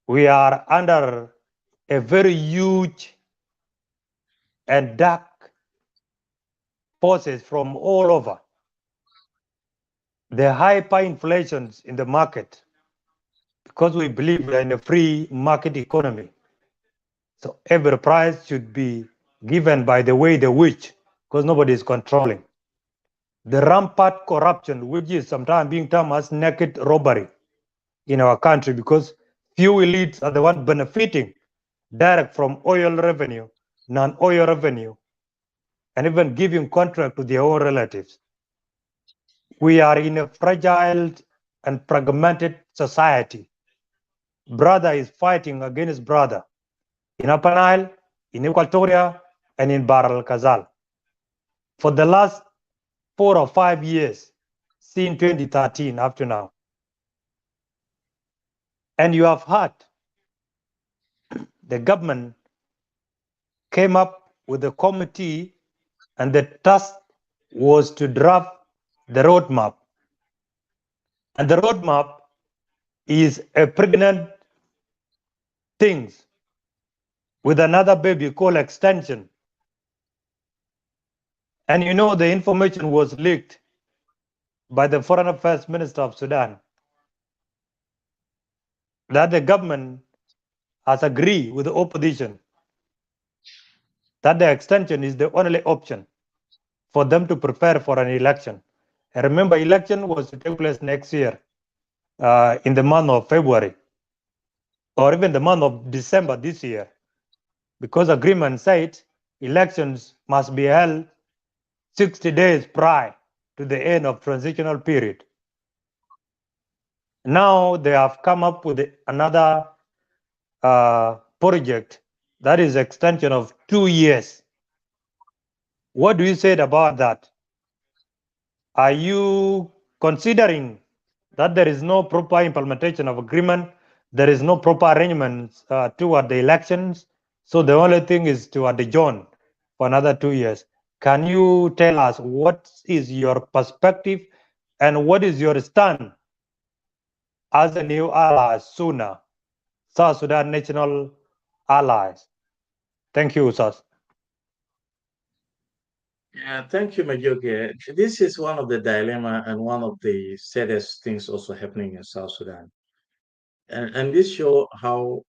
we are under a very huge and dark forces from all over. The hyperinflations in the market, because we believe we are in a free market economy. So every price should be given by the way they wish, because nobody is controlling. The rampant corruption, which is sometimes being termed as naked robbery in our country, because few elites are the ones benefiting direct from oil revenue, non-oil revenue, and even giving contract to their own relatives. We are in a fragile and fragmented society. Brother is fighting against brother in Upper Nile, in Equatoria, and in Bahr el Ghazal. For the last 4 or 5 years, since 2013 up to now. And you have heard the government came up with a committee, and the task was to draft the roadmap. And the roadmap is a pregnant things with another baby called extension. And the information was leaked by the Foreign Affairs Minister of Sudan that the government has agreed with the opposition that the extension is the only option for them to prepare for an election. And remember, election was to take place next year in the month of February, or even the month of December this year, because agreement said elections must be held 60 days prior to the end of transitional period. Now they have come up with another project that is extension of 2 years. What do you say about that? Are you considering that there is no proper implementation of agreement, there is no proper arrangements toward the elections, so the only thing is to adjourn for another 2 years? Can you tell us what is your perspective and what is your stand as a new ally, SSUNA, South Sudan National Allies? Thank you, Ustaz. Yeah, thank you, Majoge. This is one of the dilemma and one of the saddest things also happening in South Sudan. And this show how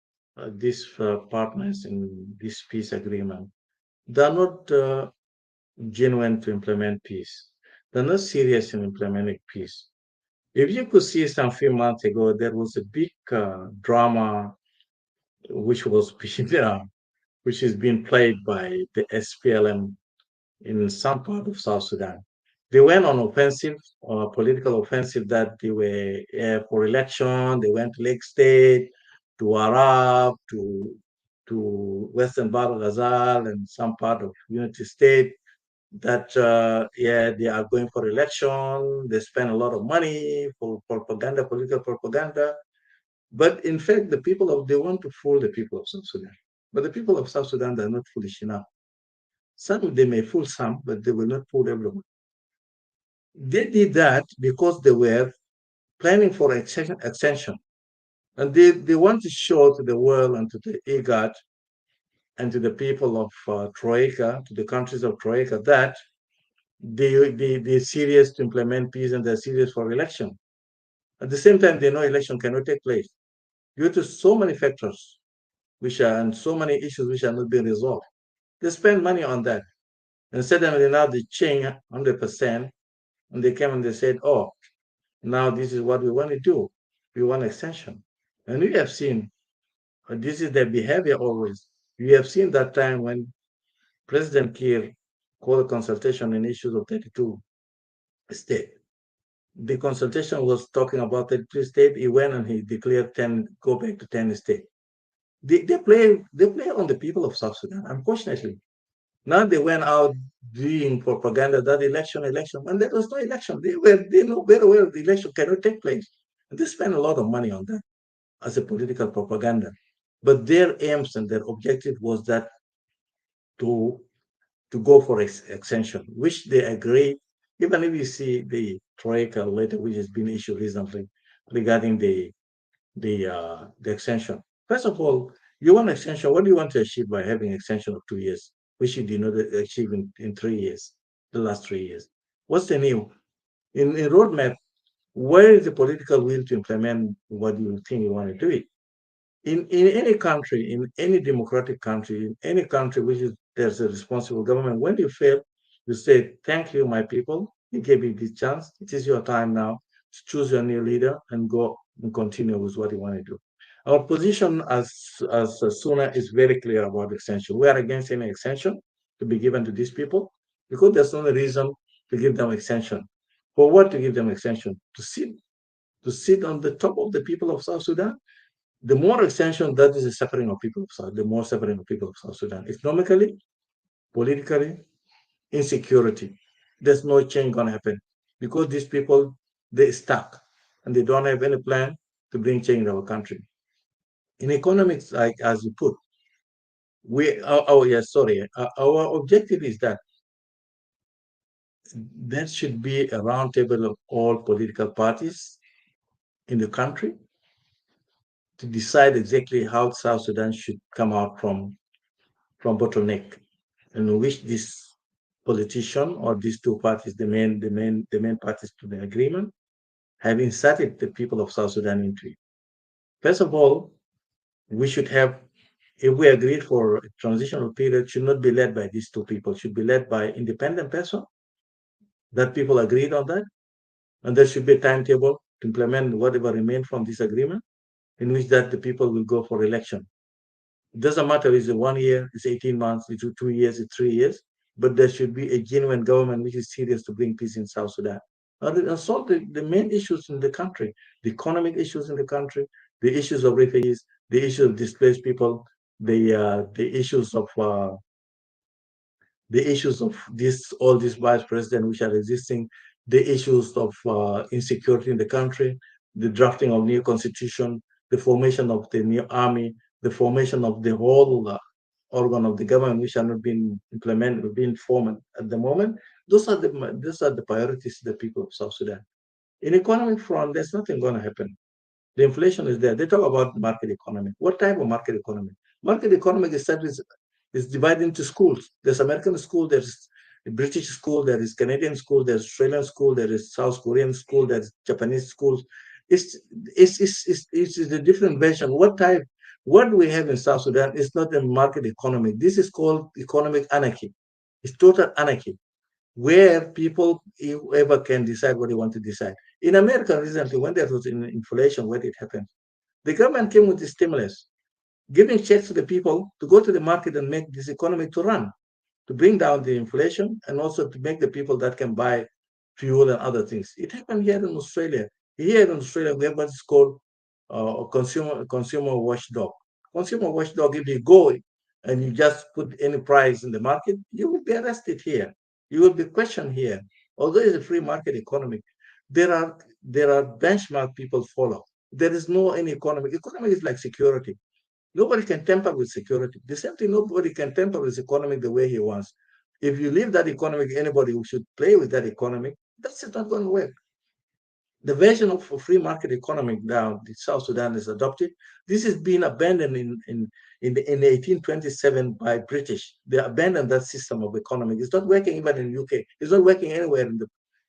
these partners in this peace agreement, they're not genuine to implement peace. They're not serious in implementing peace. If you could see some few months ago, there was a big drama which was which is being played by the SPLM in some part of South Sudan. They went on offensive, political offensive, that they were for election. They went to Lake State, to Arab, to Western Bahr Ghazal, and some part of Unity State. That they are going for election. They spend a lot of money for propaganda, political propaganda. But in fact, they want to fool the people of South Sudan. But the people of South Sudan are not foolish enough. Some of them may fool some, but they will not fool everyone. They did that because they were planning for extension. And they want to show to the world and to the IGAD and to the people of Troika, to the countries of Troika, that they're serious to implement peace and they're serious for election. At the same time, they know election cannot take place due to so many factors and so many issues which are not being resolved. They spend money on that. And suddenly now they change 100%. And they came and they said, oh, now this is what we want to do. We want extension. And we have seen, this is their behavior always. We have seen that time when President Kiir called a consultation on issues of 32 states. The consultation was talking about 33 states. He went and he declared 10, go back to 10 states. They play on the people of South Sudan, unfortunately. Now they went out doing propaganda that election, and there was no election. They know very well the election cannot take place. And they spend a lot of money on that as a political propaganda. But their aims and their objective was that to go for extension, which they agreed. Even if you see the Troika letter which has been issued recently regarding the extension. First of all, you want extension. What do you want to achieve by having extension of 2 years, which you did not achieve in 3 years, the last 3 years? What's the new? In roadmap, where is the political will to implement what you think you want to do it? In any country, in any democratic country, in any country which is there's a responsible government, when you fail, you say, thank you, my people. You gave me this chance. It is your time now to choose your new leader and go and continue with what you want to do. Our position as SUNA is very clear about extension. We are against any extension to be given to these people because there's no reason to give them extension. For what to give them extension? To sit on the top of the people of South Sudan. The more extension, that is the suffering of people of South, the more suffering of people of South Sudan. Economically, politically, insecurity. There's no change gonna happen because these people they stuck and they don't have any plan to bring change in our country. In economics, like as you put, our objective is that there should be a roundtable of all political parties in the country to decide exactly how South Sudan should come out from bottleneck, in which this politician or these two parties, the main parties to the agreement, have inserted the people of South Sudan into it. First of all, we should have, if we agreed for a transitional period, should not be led by these two people, should be led by independent person. That people agreed on that, and there should be a timetable to implement whatever remained from this agreement, in which that the people will go for election. It doesn't matter if it's 1 year, it's 18 months, it's 2 years, it's 3 years, but there should be a genuine government which is serious to bring peace in South Sudan. And solve the main issues in the country, the economic issues in the country, the issues of refugees, the issues of displaced people, the issues of all these vice presidents which are existing, the issues of insecurity in the country, the drafting of new constitution, the formation of the new army, the formation of the whole organ of the government which are not being implemented, being formed at the moment. Those are the priorities of the people of South Sudan. In economic front, there's nothing going to happen. The inflation is there. They talk about market economy. What type of market economy? Market economy is divided into schools. There's American school, there's British school, there is Canadian school, there's Australian school, there is South Korean school, there's Japanese schools. It's a different version. What we have in South Sudan is not a market economy. This is called economic anarchy. It's total anarchy, where people, whoever can decide what they want to decide. In America recently, when there was inflation, what did happen? The government came with the stimulus, giving checks to the people to go to the market and make this economy to run, to bring down the inflation and also to make the people that can buy fuel and other things. It happened here in Australia. Here in Australia, we have what is called consumer watchdog. Consumer watchdog, if you go and you just put any price in the market, you will be arrested here. You will be questioned here. Although it's a free market economy, there are benchmark people follow. There is no any economy. Economy is like security. Nobody can tamper with security. The same thing, nobody can tamper with economic the way he wants. If you leave that economic, anybody who should play with that economic, That's not going to work. The version of a free market economy that South Sudan is adopted, this has been abandoned in 1827 by British. They abandoned that system of economy. It's not working even in UK. It's not working anywhere in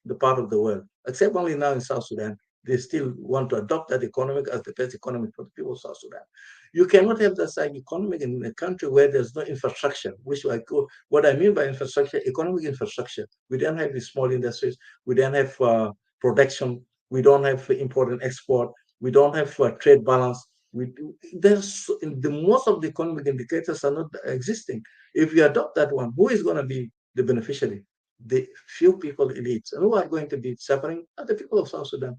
the part of the world, except only now in South Sudan. They still want to adopt that economic as the best economy for the people of South Sudan. You cannot have that same economic in a country where there's no infrastructure, which I call, what I mean by infrastructure, economic infrastructure. We don't have the small industries. We don't have production. We don't have import and export. We don't have trade balance. There's the most of the economic indicators are not existing. If you adopt that one, who is going to be the beneficiary? The few people elites. And who are going to be suffering are the people of South Sudan.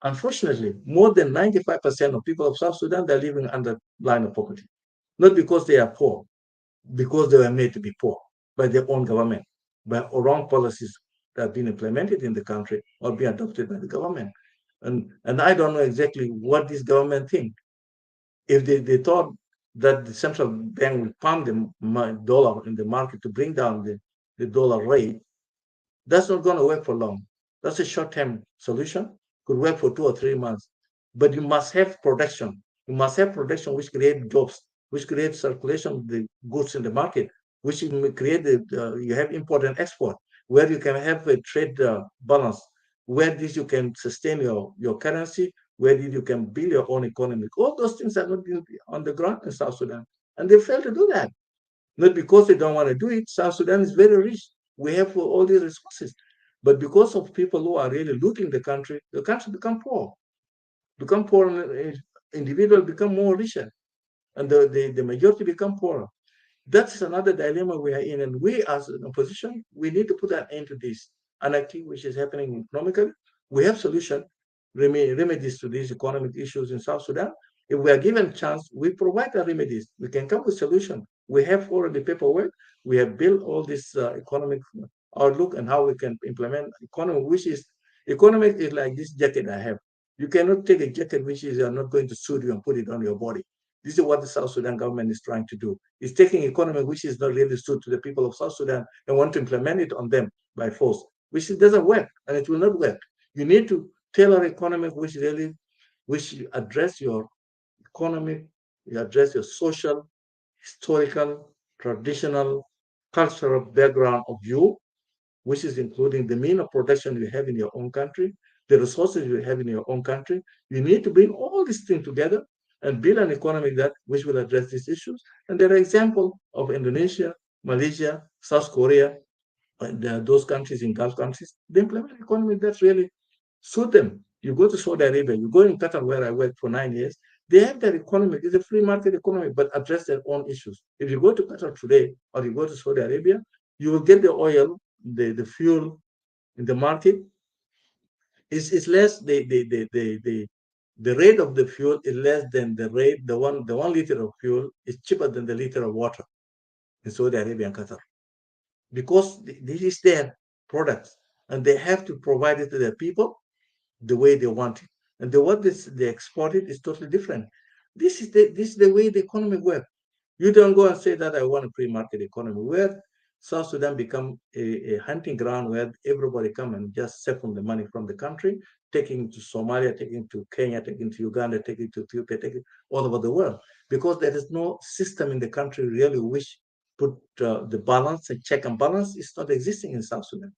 Unfortunately, more than 95% of people of South Sudan, they're living under line of poverty. Not because they are poor, because they were made to be poor by their own government, by wrong policies that have been implemented in the country or being adopted by the government. And I don't know exactly what this government think. If they thought that the central bank will pump the dollar in the market to bring down the dollar rate, that's not going to work for long. That's a short-term solution, could work for 2 or 3 months. But you must have production. You must have production which create jobs, which create circulation of the goods in the market, which create you have import and export, where you can have a trade balance, where this you can sustain your currency, where you can build your own economy. All those things are not on the ground in South Sudan. And they fail to do that. Not because they don't want to do it. South Sudan is very rich. We have all these resources. But because of people who are really looting the country become poor. Become poor, and individuals become more richer. And the majority become poorer. That's another dilemma we are in. And we, as an opposition, we need to put an end to this anarchy which is happening economically. We have solution, remedies to these economic issues in South Sudan. If we are given a chance, we provide the remedies. We can come with solution. We have already paperwork. We have built all this economic outlook and how we can implement economy, which is economic is like this jacket I have. You cannot take a jacket which is not going to suit you and put it on your body. This is what the South Sudan government is trying to do. It's taking economy which is not really suited to the people of South Sudan and want to implement it on them by force, which doesn't work, and it will not work. You need to tailor economy which address your economic, you address your social, historical, traditional, cultural background of you, which is including the mean of production you have in your own country, the resources you have in your own country. You need to bring all these things together and build an economy that which will address these issues. And there are examples of Indonesia, Malaysia, South Korea, and those countries in Gulf countries. They implement economy that really suit them. You go to Saudi Arabia, you go in Qatar, where I worked for 9 years. They have their economy. It's a free market economy, but address their own issues. If you go to Qatar today or you go to Saudi Arabia, you will get the oil, the fuel in the market is less. The rate of the fuel is less than the 1 liter of fuel is cheaper than the liter of water in Saudi Arabia and Qatar, because this is their products and they have to provide it to their people the way they want it. And what they export it is totally different. This is the way the economy works. You don't go and say that I want a free market economy, where South Sudan become a hunting ground where everybody come and just siphon the money from the country, taking to Somalia, taking to Kenya, taking to Uganda, taking to Ethiopia, taking all over the world, because there is no system in the country really which put the balance and check and balance is not existing in South Sudan.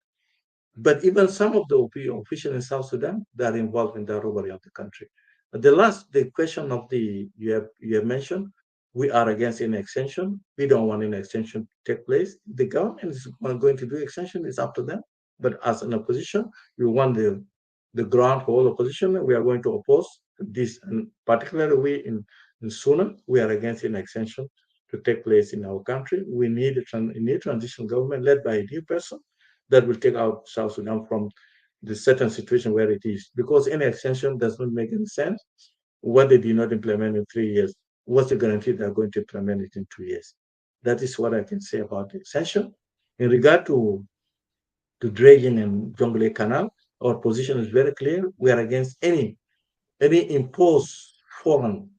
But even some of the officials in South Sudan, they are involved in the robbery of the country. The question of you have mentioned, we are against any extension. We don't want any extension to take place. The government is going to do extension, it's up to them. But as an opposition, we want the ground for all opposition. We are going to oppose this, and particularly we in SUNA, we are against an extension to take place in our country. We need a transitional government led by a new person that will take out South Sudan from the certain situation where it is. Because any extension does not make any sense. What they did not implement in 3 years, what's the guarantee they're going to implement it in 2 years? That is what I can say about the extension. In regard to dredging and Jonglei Canal, our position is very clear. We are against any imposed foreign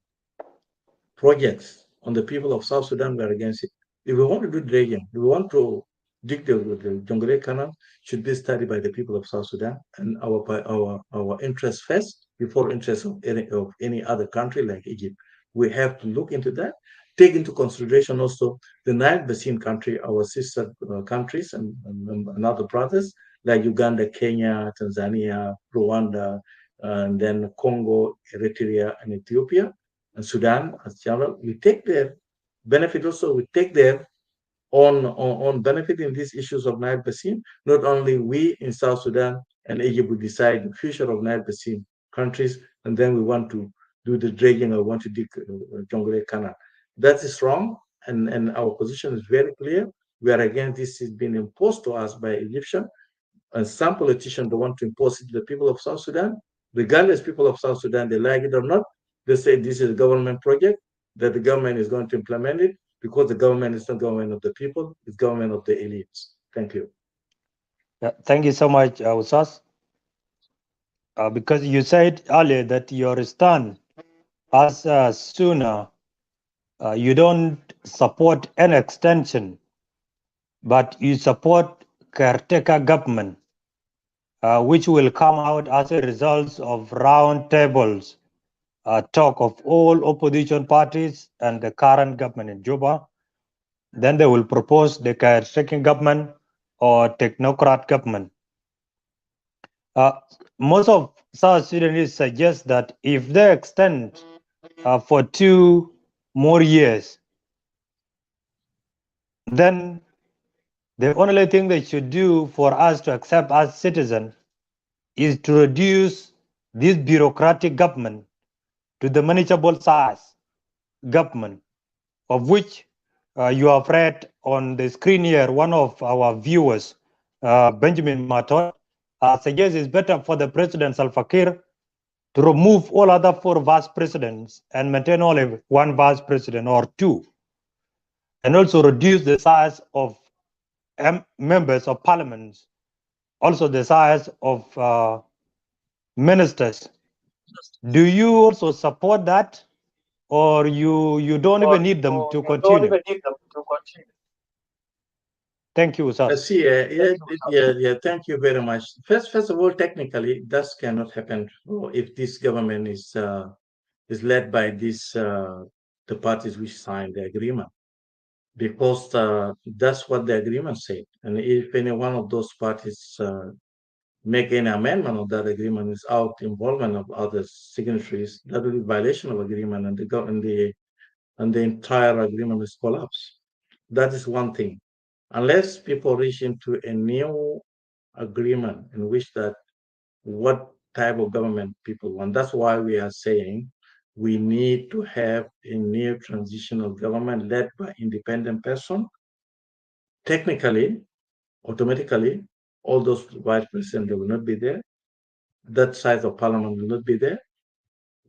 projects on the people of South Sudan. We are against it. If we want to do dredging, if we want to dig the Jonglei Canal should be studied by the people of South Sudan and our interest first before interest of any other country like Egypt. We have to look into that, take into consideration also the Nile Basin country, our sister countries and other brothers like Uganda, Kenya, Tanzania, Rwanda, and then Congo, Eritrea, and Ethiopia, and Sudan as general. We take their benefit also, we take their on benefiting these issues of Nile Basin. Not only we in South Sudan and Egypt will decide the future of Nile Basin countries, and then we want to do the dredging or want to dig Jonglei Canal. That is wrong, and our position is very clear. We are against this is being imposed to us by Egyptian, and some politicians don't want to impose it to the people of South Sudan. Regardless, people of South Sudan, they like it or not, they say this is a government project, that the government is going to implement it, because the government is not government of the people, it's government of the elites. Thank you. Thank you so much, Ustaz. Because you said earlier that your stand as SSUNA, you don't support an extension, but you support caretaker government, which will come out as a result of round tables, talk of all opposition parties and the current government in Juba. Then they will propose the caretaker government or technocrat government. Most of South Sudanese suggest that if they extend for 2 more years, then the only thing they should do for us to accept as citizens is to reduce this bureaucratic government to the manageable size government, of which you have read on the screen here. One of our viewers, Benjamin Matot, suggests it's better for the President Salva Kiir to remove all other 4 vice presidents and maintain only 1 vice president or 2, and also reduce the size of members of parliament, also the size of ministers. Do you also support that, or you don't even need them to continue? Thank you, sir. Thank you very much. First of all, technically, that cannot happen if this government is led by the parties which signed the agreement, because that's what the agreement said. And if any one of those parties make any amendment of that agreement without involvement of other signatories, that will be violation of agreement, and the entire agreement will collapse. That is one thing. Unless people reach into a new agreement in which that what type of government people want. That's why we are saying we need to have a new transitional government led by independent person. Technically, automatically, all those vice presidents, they will not be there. That size of parliament will not be there.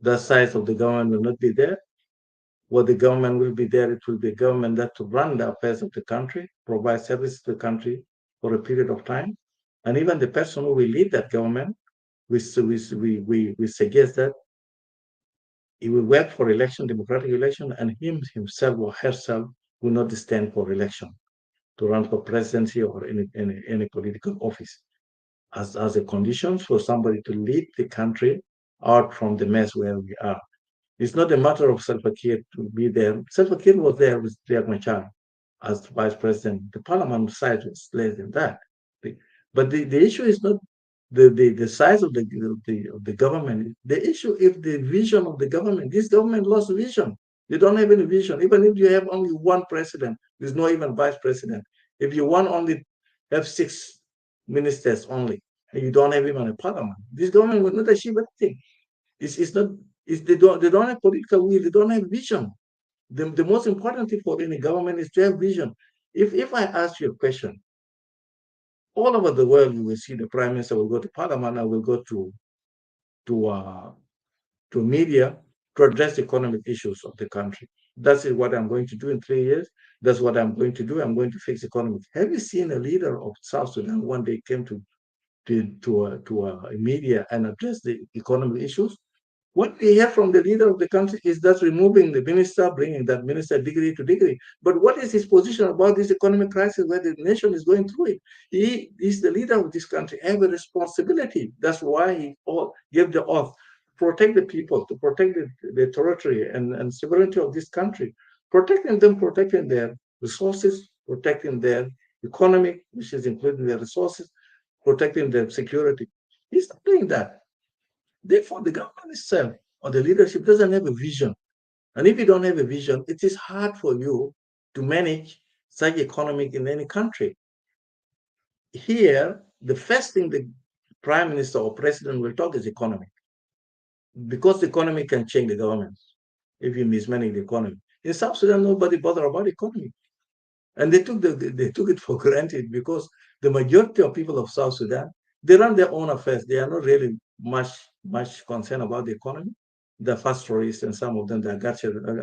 That size of the government will not be there. What the government will be there, it will be a government that to run the affairs of the country, provide services to the country for a period of time. And even the person who will lead that government, we suggest that he will work for election, democratic election, and himself or herself will not stand for election to run for presidency or any political office as a condition for somebody to lead the country out from the mess where we are. It's not a matter of Salva Kiir to be there. Salva Kiir was there with Riek Machar as vice president. The parliament size was less than that. But the issue is not the size of the government. The issue is the vision of the government. This government lost vision. They don't have any vision. Even if you have only 1 president, there's no even vice president. If you want only have 6 ministers only, and you don't have even a parliament, this government will not achieve anything. It's not. They don't have political will. They don't have vision. The most important thing for any government is to have vision. If I ask you a question, all over the world you will see the prime minister will go to parliament and will go to media to address economic issues of the country. That's what I'm going to do in 3 years. That's what I'm going to do. I'm going to fix economy. Have you seen a leader of South Sudan one day came to a media and address the economic issues? What we hear from the leader of the country is that removing the minister, bringing that minister degree to degree. But what is his position about this economic crisis where the nation is going through it? He is the leader of this country, have a responsibility. That's why he gave the oath to protect the people, to protect the territory and sovereignty of this country, protecting them, protecting their resources, protecting their economy, which is including their resources, protecting their security. He's not doing that. Therefore, the government itself or the leadership doesn't have a vision. And if you don't have a vision, it is hard for you to manage such economic in any country. Here, the first thing the prime minister or president will talk is economy. Because the economy can change the government if you mismanage the economy. In South Sudan, nobody bothered about economy. And they took it for granted because the majority of people of South Sudan, they run their own affairs. They are not really much concerned about the economy. The pastoralists and some of them, the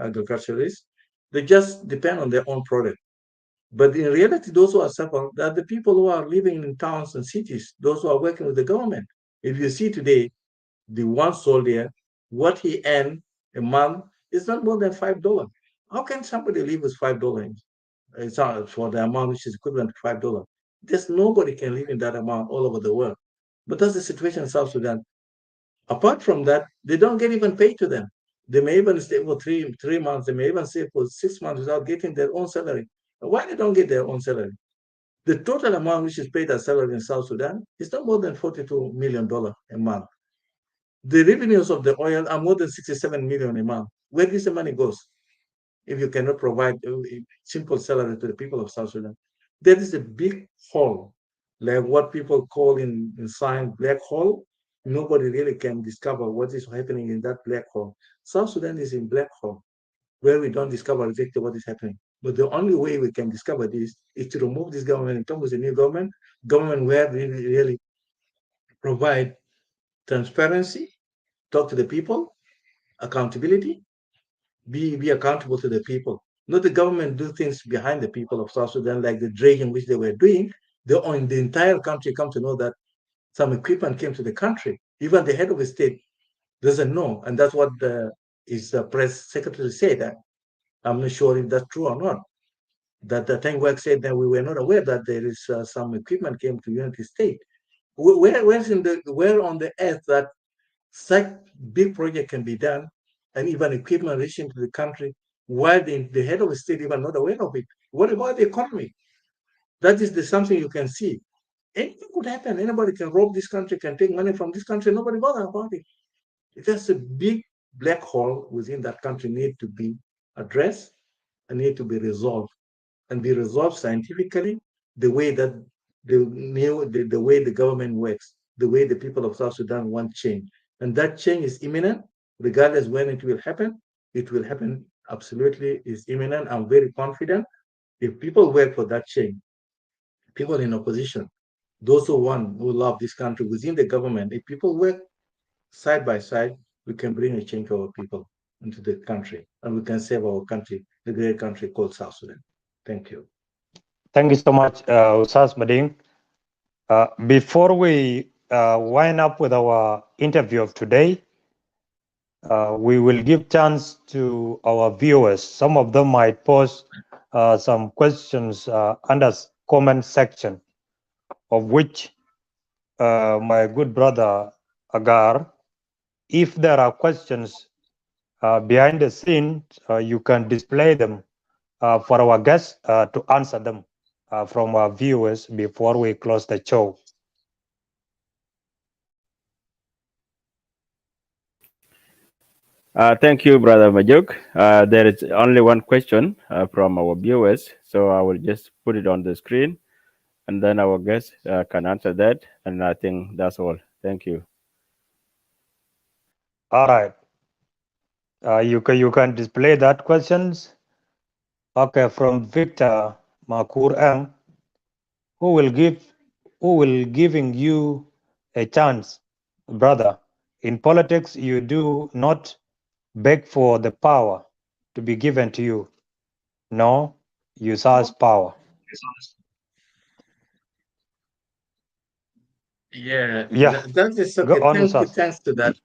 agriculturalists, they just depend on their own product. But in reality, those who are suffering are the people who are living in towns and cities, those who are working with the government. If you see today, the one soldier, what he earned a month is not more than $5. How can somebody live with $5? It's for the amount which is equivalent to $5. There's nobody can live in that amount all over the world. But that's the situation in South Sudan. Apart from that, they don't get even paid to them. They may even stay for three months. They may even stay for 6 months without getting their own salary. Why they don't get their own salary? The total amount which is paid as salary in South Sudan is not more than $42 million a month. The revenues of the oil are more than 67 million a month. Where does the money goes? If you cannot provide a simple salary to the people of South Sudan, there is a big hole, like what people call in science black hole. Nobody really can discover what is happening in that black hole. South Sudan is in black hole, where we don't discover exactly what is happening. But the only way we can discover this is to remove this government and come with a new government where we really provide transparency, talk to the people, accountability, be accountable to the people. Not the government do things behind the people of South Sudan, like the dredging which they were doing. The entire country come to know that some equipment came to the country. Even the head of the state doesn't know, and that's what his press secretary said. I'm not sure if that's true or not. That the Tangwag said that we were not aware that there is some equipment came to United States. Where on the earth that such big project can be done and even equipment reaching to the country while the head of the state even not aware of it? What about the economy? That is something you can see. Anything could happen. Anybody can rob this country, can take money from this country. Nobody bother about it. It's just a big black hole within that country need to be addressed and need to be resolved, and be resolved scientifically, the way that the way the government works, the way the people of South Sudan want change. And that change is imminent, regardless when it will happen. It will happen absolutely, is imminent. I'm very confident. If people work for that change, people in opposition, those who love this country within the government, if people work side by side, we can bring a change to our people into the country, and we can save our country, the great country called South Sudan. Thank you. Thank you so much, Ustaz Mading. Before we wind up with our interview of today, we will give chance to our viewers. Some of them might pose some questions under comment section, of which my good brother Agar, if there are questions behind the scenes, you can display them for our guests to answer them from our viewers before we close the show. Thank you, Brother Majuk. There is only one question from our viewers, so I will just put it on the screen, and then our guests can answer that. And I think that's all. Thank you. All right. You can display that questions. Okay, from Victor Makur M, who will giving you a chance, brother. In politics, you do not beg for the power to be given to you. No, you search power. Yeah, Yeah. that is Go okay. on, Thank you. Ustaz. Thanks to that.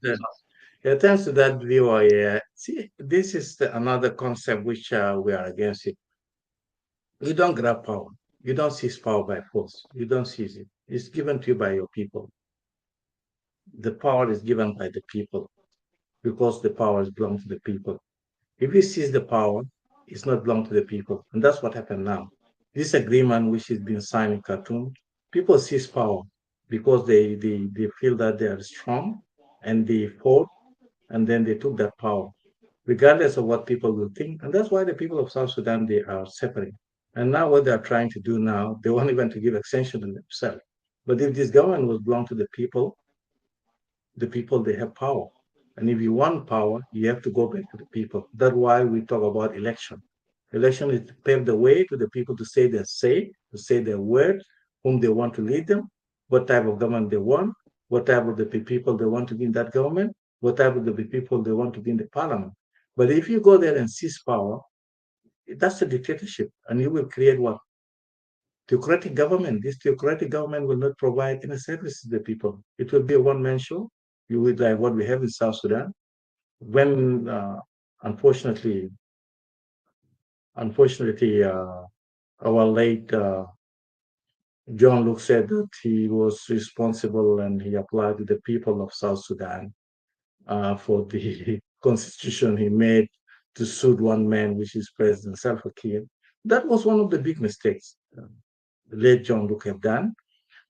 Yeah, thanks to that viewer. Yeah, see, this is another concept which we are against it. You don't grab power. You don't seize power by force. You don't seize it. It's given to you by your people. The power is given by the people because the power belongs to the people. If you seize the power, it's not belong to the people. And that's what happened now. This agreement, which is being signed in Khartoum, people seize power because they feel that they are strong and they fought and then they took that power, regardless of what people will think. And that's why the people of South Sudan, they are separate. And now what they are trying to do now, they want even to give extension to themselves. But if this government was belong to the people, they have power. And if you want power, you have to go back to the people. That's why we talk about election. Election is to pave the way to the people to say, to say their word, whom they want to lead them, what type of government they want, what type of the people they want to be in that government, what type of the people they want to be in the parliament. But if you go there and seize power, that's a dictatorship, and you will create what? Theocratic government. This theocratic government will not provide any services to the people. It will be a one-man show. You will like what we have in South Sudan. When unfortunately, our late John Luke said that he was responsible and he applied to the people of South Sudan for the constitution he made to suit one man, which is President Salva Kiir. That was one of the big mistakes the late John Luke have done.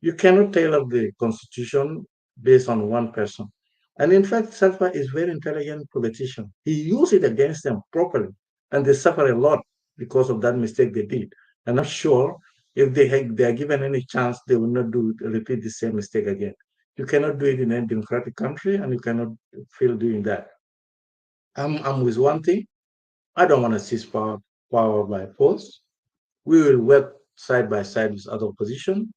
You cannot tailor the constitution based on one person. And in fact, Salva is very intelligent politician. He used it against them properly, and they suffer a lot because of that mistake they did. And I'm sure if they are given any chance, they will not repeat the same mistake again. You cannot do it in a democratic country, and you cannot fail doing that. I'm with one thing. I don't want to seize power by force. We will work side by side with other opposition,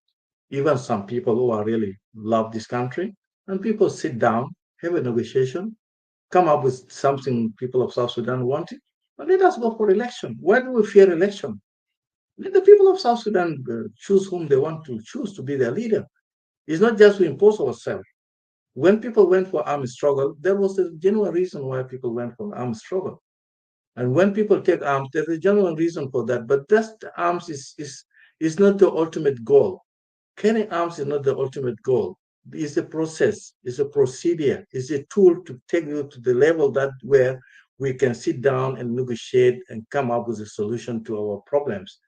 even some people who are really love this country, and people sit down, have a negotiation, come up with something people of South Sudan wanted, but let us go for election. Why do we fear election? Let the people of South Sudan choose whom they want to choose to be their leader. It's not just to impose ourselves. When people went for armed struggle, there was a genuine reason why people went for armed struggle. And when people take arms, there's a genuine reason for that. But just arms is not the ultimate goal. Carrying arms is not the ultimate goal. It's a process, it's a procedure, it's a tool to take you to the level that where we can sit down and negotiate and come up with a solution to our problems.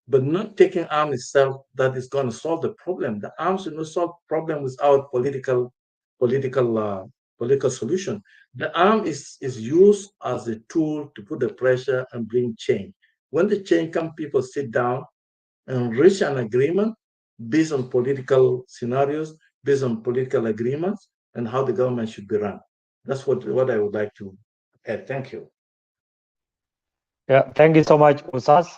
But not taking arms itself that is going to solve the problem. The arms will not solve the problem without political political solution. The arm is used as a tool to put the pressure and bring change. When the change comes, people sit down and reach an agreement based on political scenarios, based on political agreements, and how the government should be run. That's what I would like to add. Thank you. Yeah, thank you so much, Usas,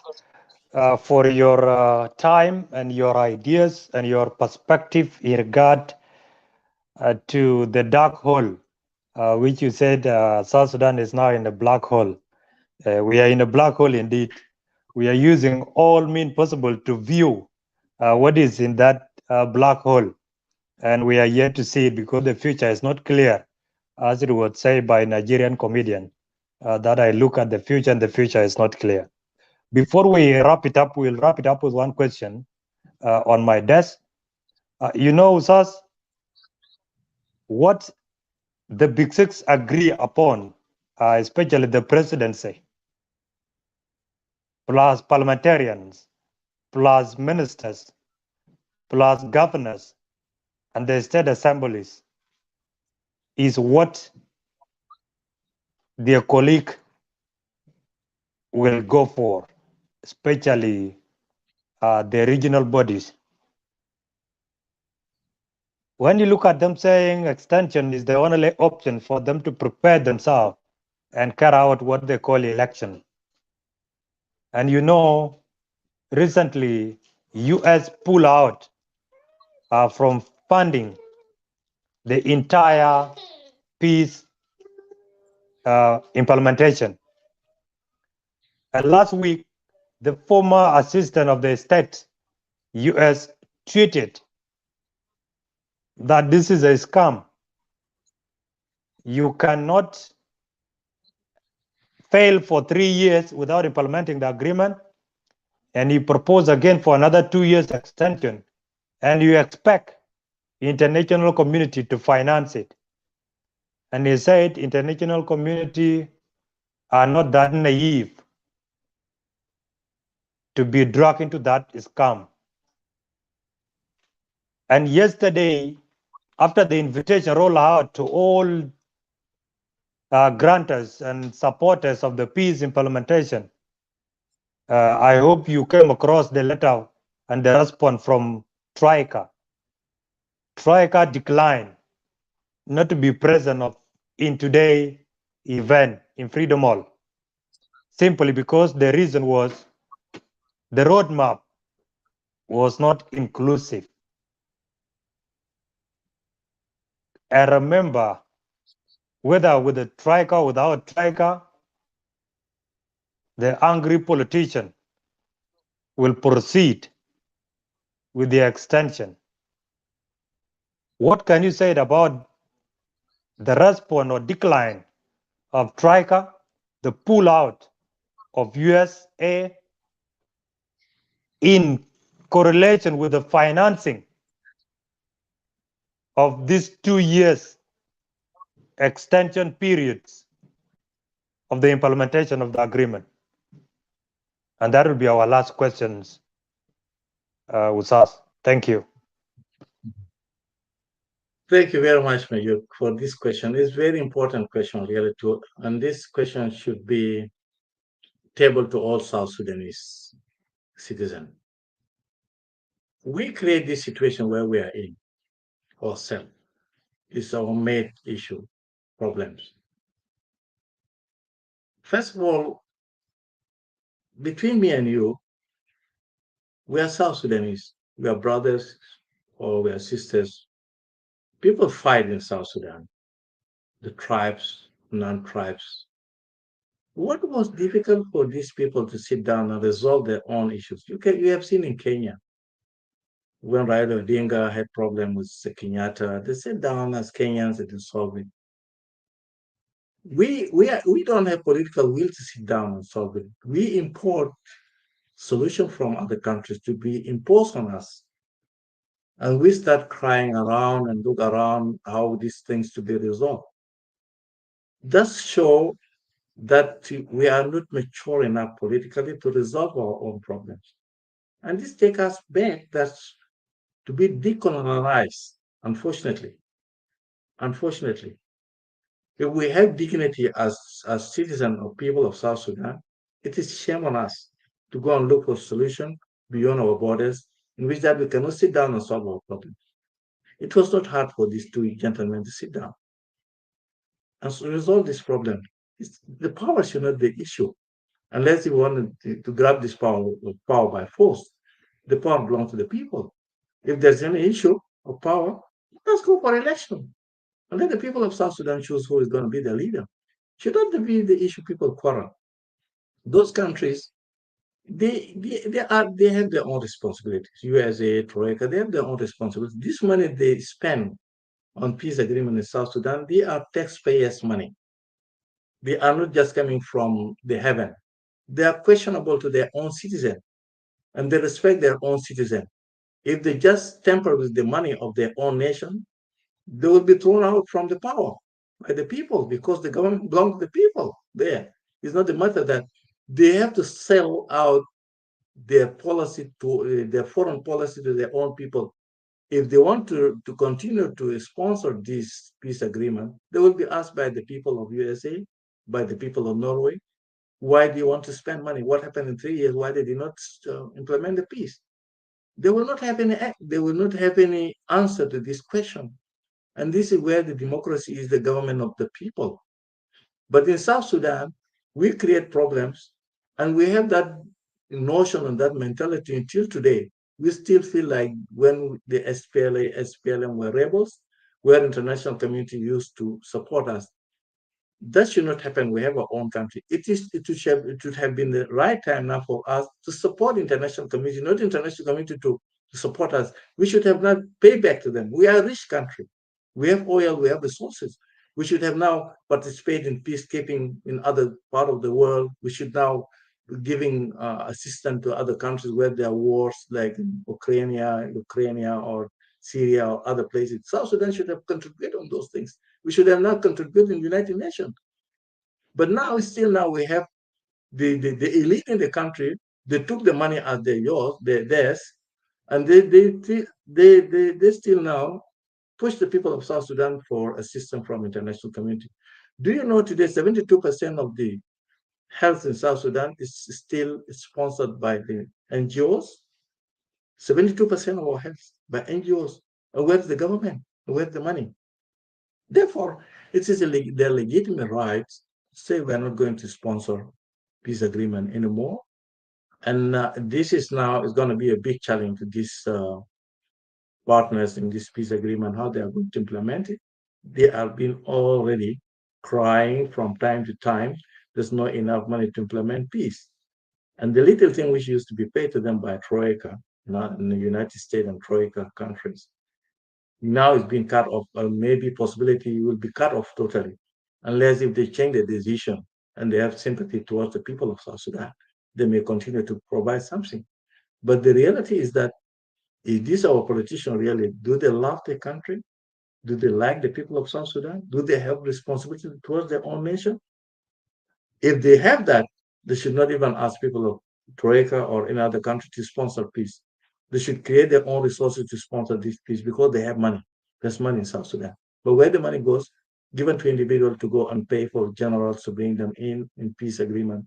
for your time and your ideas and your perspective in regard to the dark hole, which you said South Sudan is now in a black hole. We are in a black hole indeed. We are using all means possible to view what is in that black hole. And we are yet to see it because the future is not clear, as it was said by a Nigerian comedian, that I look at the future and the future is not clear. Before we wrap it up, we'll wrap it up with one question on my desk. You know, Usas, what the Big Six agree upon, especially the presidency, plus parliamentarians, plus ministers, plus governors, and the state assemblies, is what their colleague will go for, especially the regional bodies. When you look at them saying extension is the only option for them to prepare themselves and carry out what they call election. And you know, recently, US pulled out from funding the entire peace implementation. And last week, the former assistant of the state, US, tweeted that this is a scam. You cannot fail for 3 years without implementing the agreement, and you propose again for another 2 years extension, and you expect the international community to finance it. And he said international community are not that naive to be dragged into that scam. And yesterday, after the invitation rolled out to all grantors and supporters of the peace implementation, I hope you came across the letter and the response from Troika. Troika declined not to be present in today's event in Freedom Hall, simply because the reason was the roadmap was not inclusive. And remember, whether with a Troika or without Troika, the angry politician will proceed with the extension. What can you say about the response or decline of Troika, the pull out of USA in correlation with the financing of these 2 years extension periods of the implementation of the agreement? And that will be our last questions, Ustaz. Thank you. Thank you very much, Mayuk, for this question. It's a very important question, really, too. And this question should be tabled to all South Sudanese citizens. We create this situation where we are in ourselves. It's our made issue, problems. First of all, between me and you, we are South Sudanese. We are brothers or we are sisters. People fight in South Sudan, the tribes, non-tribes. What was difficult for these people to sit down and resolve their own issues? You have seen in Kenya, when Raila Odinga had problems with Kenyatta, they sat down as Kenyans and solved it. We don't have political will to sit down and solve it. We import solutions from other countries to be imposed on us. And we start crying around and look around how these things to be resolved. That show that we are not mature enough politically to resolve our own problems. And this takes us back that's to be decolonized, unfortunately. Unfortunately. If we have dignity as citizens or people of South Sudan, it is shame on us to go and look for a solution beyond our borders in which that we cannot sit down and solve our problems. It was not hard for these two gentlemen to sit down and resolve this problem. The power should not be the issue. Unless you want to grab this power by force, the power belongs to the people. If there's any issue of power, let's go for election. And let the people of South Sudan choose who is going to be the leader. Should not be the issue people quarrel. Those countries, they have their own responsibilities. USA, Troika, they have their own responsibilities. This money they spend on peace agreement in South Sudan, they are taxpayers' money. They are not just coming from the heaven. They are questionable to their own citizen, and they respect their own citizen. If they just tamper with the money of their own nation, they will be thrown out from the power by the people because the government belongs to the people there. It's not the matter that they have to sell out their policy to their foreign policy to their own people. If they want to continue to sponsor this peace agreement, they will be asked by the people of USA, by the people of Norway, why do you want to spend money? What happened in 3 years? Why did you not implement the peace? They will not have any answer to this question. And this is where the democracy is the government of the people. But in South Sudan, we create problems and we have that notion and that mentality until today. We still feel like when the SPLA, SPLM were rebels, where international community used to support us. That should not happen. We have our own country. It should have been the right time now for us to support international community, not international community to support us. We should have not paid back to them. We are a rich country. We have oil, we have resources. We should have now participated in peacekeeping in other part of the world. We should now be giving assistance to other countries where there are wars, like in Ukraine or Syria or other places. South Sudan should have contributed on those things. We should have not contributed in the United Nations. But now, still now, we have the elite in the country. They took the money as theirs, and they still now push the people of South Sudan for assistance from international community. Do you know today 72% of the health in South Sudan is still sponsored by the NGOs? 72% of our health by NGOs. And where's the government? Where's the money? Therefore, it is their legitimate right to say we're not going to sponsor peace agreement anymore. And this is going to be a big challenge to these partners in this peace agreement, how they are going to implement it. They have been already crying from time to time, there's not enough money to implement peace. And the little thing which used to be paid to them by Troika, in the United States and Troika countries, now it's been cut off, or maybe possibility will be cut off totally, unless if they change the decision and they have sympathy towards the people of South Sudan, they may continue to provide something. But the reality is that if these our politicians really, do they love their country? Do they like the people of South Sudan? Do they have responsibility towards their own nation? If they have that, they should not even ask people of Troika or any other country to sponsor peace. They should create their own resources to sponsor this peace because they have money. There's money in South Sudan. But where the money goes, given to individuals to go and pay for generals to bring them in peace agreement,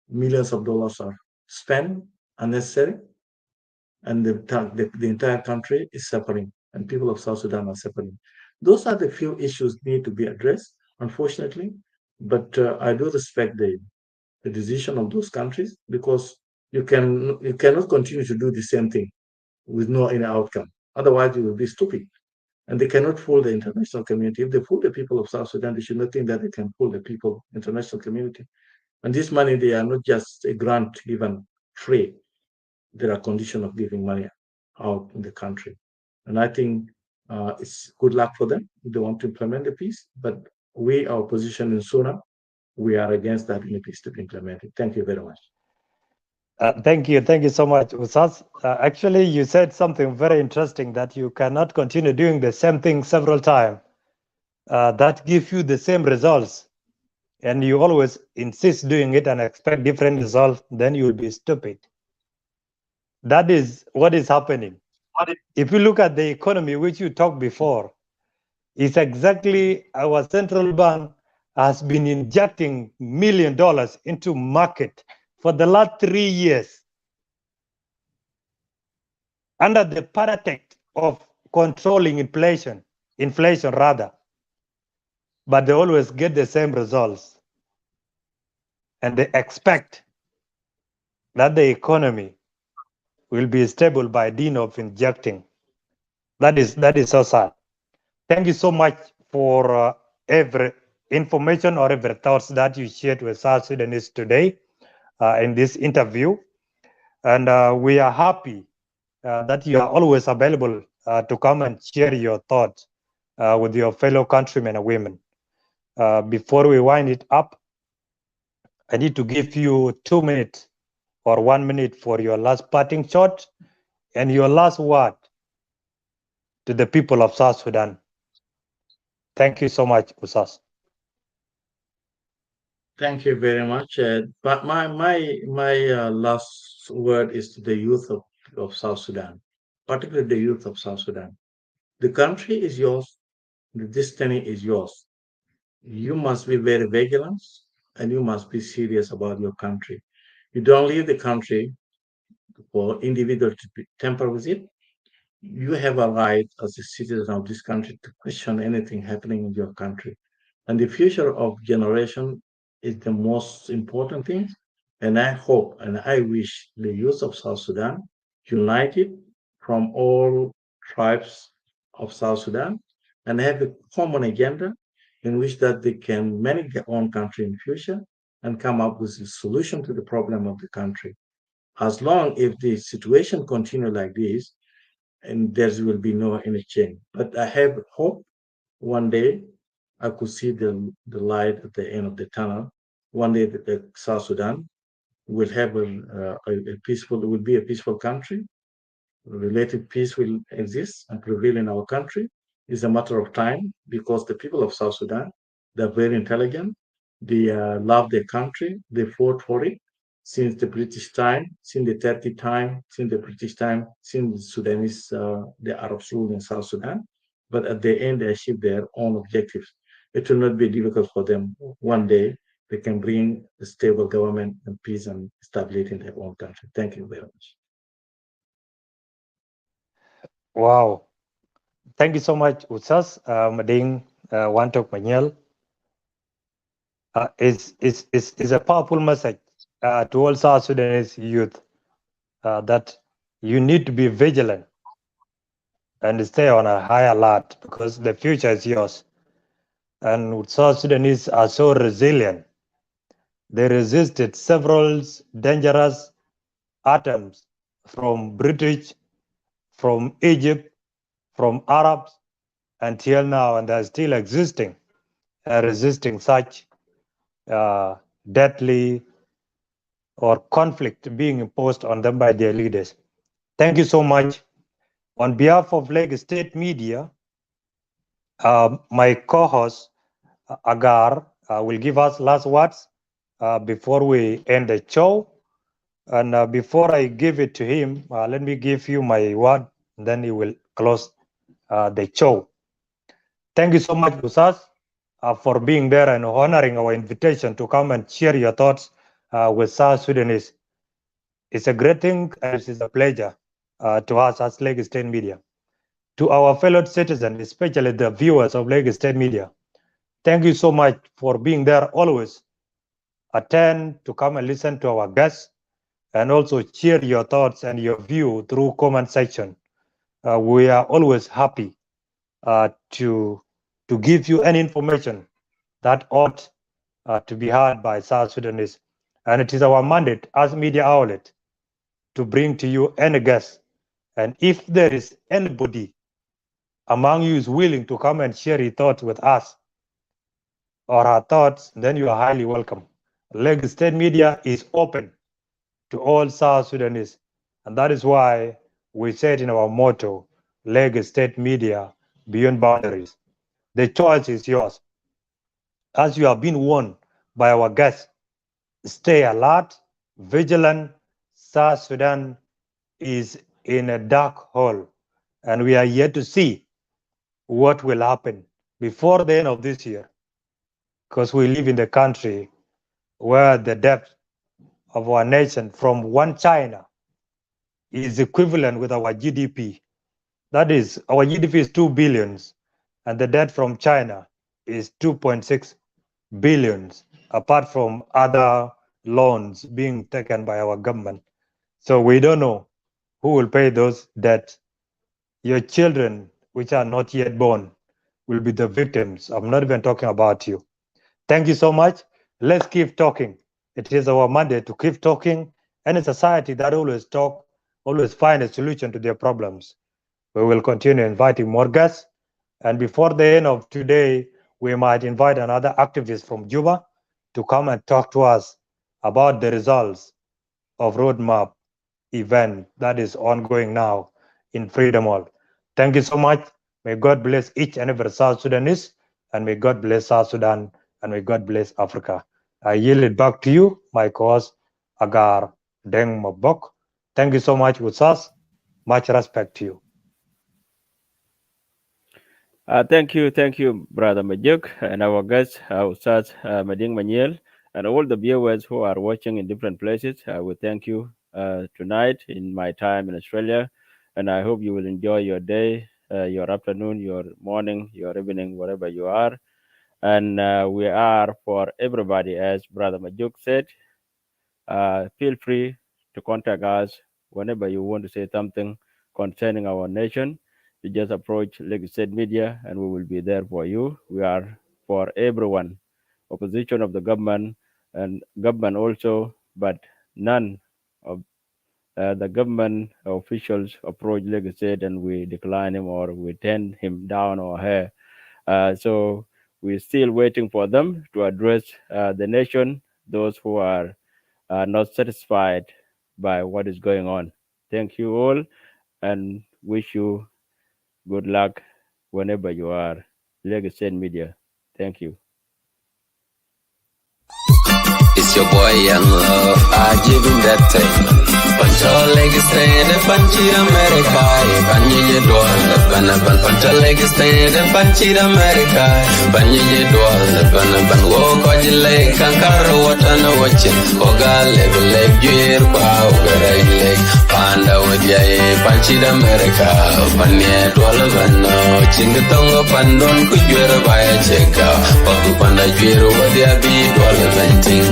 millions of dollars are spent unnecessary, and the entire country is suffering, and people of South Sudan are suffering. Those are the few issues need to be addressed, unfortunately. But I do respect the decision of those countries, because you cannot continue to do the same thing with no any outcome. Otherwise, you will be stupid. And they cannot fool the international community. If they fool the people of South Sudan, they should not think that they can fool the people, international community. And this money, they are not just a grant given free. There are conditions of giving money out in the country. And I think it's good luck for them if they want to implement the peace. But our position in SSUNA, we are against that peace to be implemented. Thank you very much. Thank you so much, Ustaz. Actually, you said something very interesting, that you cannot continue doing the same thing several times. That gives you the same results, and you always insist doing it and expect different results, then you will be stupid. That is what is happening. If you look at the economy, which you talked before, it's exactly our central bank has been injecting $1 million into market for the last 3 years under the pretext of controlling inflation rather, but they always get the same results, and they expect that the economy will be stable by dint of injecting. That is so sad. Thank you so much for every information or every thoughts that you shared with South Sudanese today in this interview. And we are happy that you are always available to come and share your thoughts with your fellow countrymen and women. Before we wind it up, I need to give you 2 minutes or 1 minute for your last parting shot and your last word to the people of South Sudan. Thank you so much, Ustaz. Thank you very much. But my last word is to the youth of South Sudan, particularly the youth of South Sudan. The country is yours. The destiny is yours. You must be very vigilant, and you must be serious about your country. You don't leave the country for individuals to tamper with it. You have a right as a citizen of this country to question anything happening in your country. And the future of generation is the most important thing. And I hope and I wish the youth of South Sudan, united from all tribes of South Sudan, and have a common agenda in which that they can manage their own country in the future and come up with a solution to the problem of the country. As long if the situation continue like this, and there will be no any change. But I have hope one day I could see the light at the end of the tunnel. One day, the South Sudan will have a peaceful, will be a peaceful country. Relative peace will exist and prevail in our country. It's a matter of time because the people of South Sudan, they're very intelligent. They love their country. They fought for it since the British time, since the 30 time, since the British time, since the Sudanese, the Arabs ruled in South Sudan. But at the end, they achieve their own objectives. It will not be difficult for them. One day, they can bring a stable government and peace and stability in their own country. Thank you very much. Wow. Thank you so much, Ustaz Mading Maniel. Is a powerful message to all South Sudanese youth that you need to be vigilant and stay on a high alert because the future is yours. And South Sudanese are so resilient. They resisted several dangerous attempts from British, from Egypt, from Arabs until now, and they're still existing, resisting such deadly or conflict being imposed on them by their leaders. Thank you so much. On behalf of Lagos State Media, my co-host Agar will give us last words before we end the show. And before I give it to him, let me give you my word, and then he will close the show. Thank you so much, Ustaz, for being there and honoring our invitation to come and share your thoughts with South Sudanese. It's a great thing and it is a pleasure to us as Lagos State Media. To our fellow citizens, especially the viewers of Lagos State Media, thank you so much for being there always. Attend to come and listen to our guests and also share your thoughts and your view through comment section. We are always happy to give you any information that ought to be heard by South Sudanese. And it is our mandate as media outlet to bring to you any guest. And if there is anybody among you is willing to come and share his thoughts with us or her thoughts, then you are highly welcome. Lagos State Media is open to all South Sudanese. And that is why we said in our motto, Lagos State Media beyond boundaries. The choice is yours. As you have been warned by our guests, stay alert, vigilant. South Sudan is in a dark hole, and we are yet to see what will happen before the end of this year, because we live in the country where the debt of our nation from one China is equivalent with our GDP. That is, our GDP is 2 billions, and the debt from China is 2.6 billions, apart from other loans being taken by our government. So we don't know who will pay those debts. Your children, which are not yet born, will be the victims. I'm not even talking about you. Thank you so much. Let's keep talking. It is our mandate to keep talking. Any society that always talk, always find a solution to their problems. We will continue inviting more guests. And before the end of today, we might invite another activist from Juba to come and talk to us about the results of roadmap event that is ongoing now in Freedom Hall. Thank you so much. May God bless each and every South Sudanese, and may God bless South Sudan, and may God bless Africa. I yield it back to you, my co-host, Agar Deng Mabok. Thank you so much, Ustaz. Much respect to you. Thank you, Brother Majuk, and our guest, Ustaz Mading Maniel, and all the viewers who are watching in different places. I will thank you tonight in my time in Australia, and I hope you will enjoy your day, your afternoon, your morning, your evening, wherever you are. And we are for everybody, as Brother Majuk said. Feel free to contact us whenever you want to say something concerning our nation. You just approach Lagos State Media and we will be there for you. We are for everyone, opposition of the government and government also, but none of the government officials approach Lagos State and we decline him or we turn him down or her. So we're still waiting for them to address the nation, those who are not satisfied by what is going on. Thank you all and wish you good luck whenever you are. Legacy Media. Thank you. It's your boy Young Love, I give him that time. Pancho leg stand and punchy America. Banyi doll, pancho leg stand and punchy America. Banyi doll, walk on your leg, kankaro what I know watching. Oga leg, gear, pow, leg, panda with ya, punchy America. Panya doll, chingatonga pandon, could you ever buy a check out? Papu panda jiro, what ya be doll venting.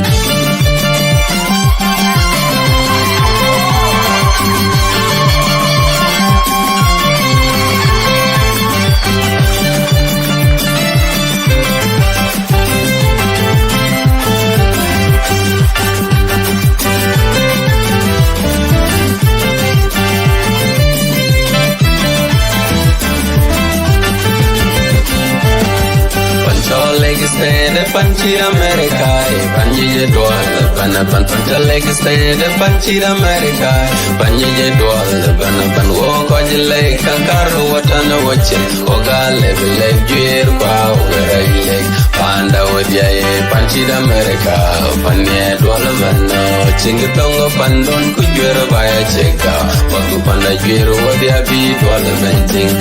Stand and punchy America, Banyi doll, pancho leg stand and punchy America, Banyi doll, walk on your leg, kankaro what I know watching, Oga leg, gear, pow, leg, panda with ya, punchy America, Panya doll, chingatonga pandon, could you ever buy a check out, Paku panda gear, what ya be, doll venting.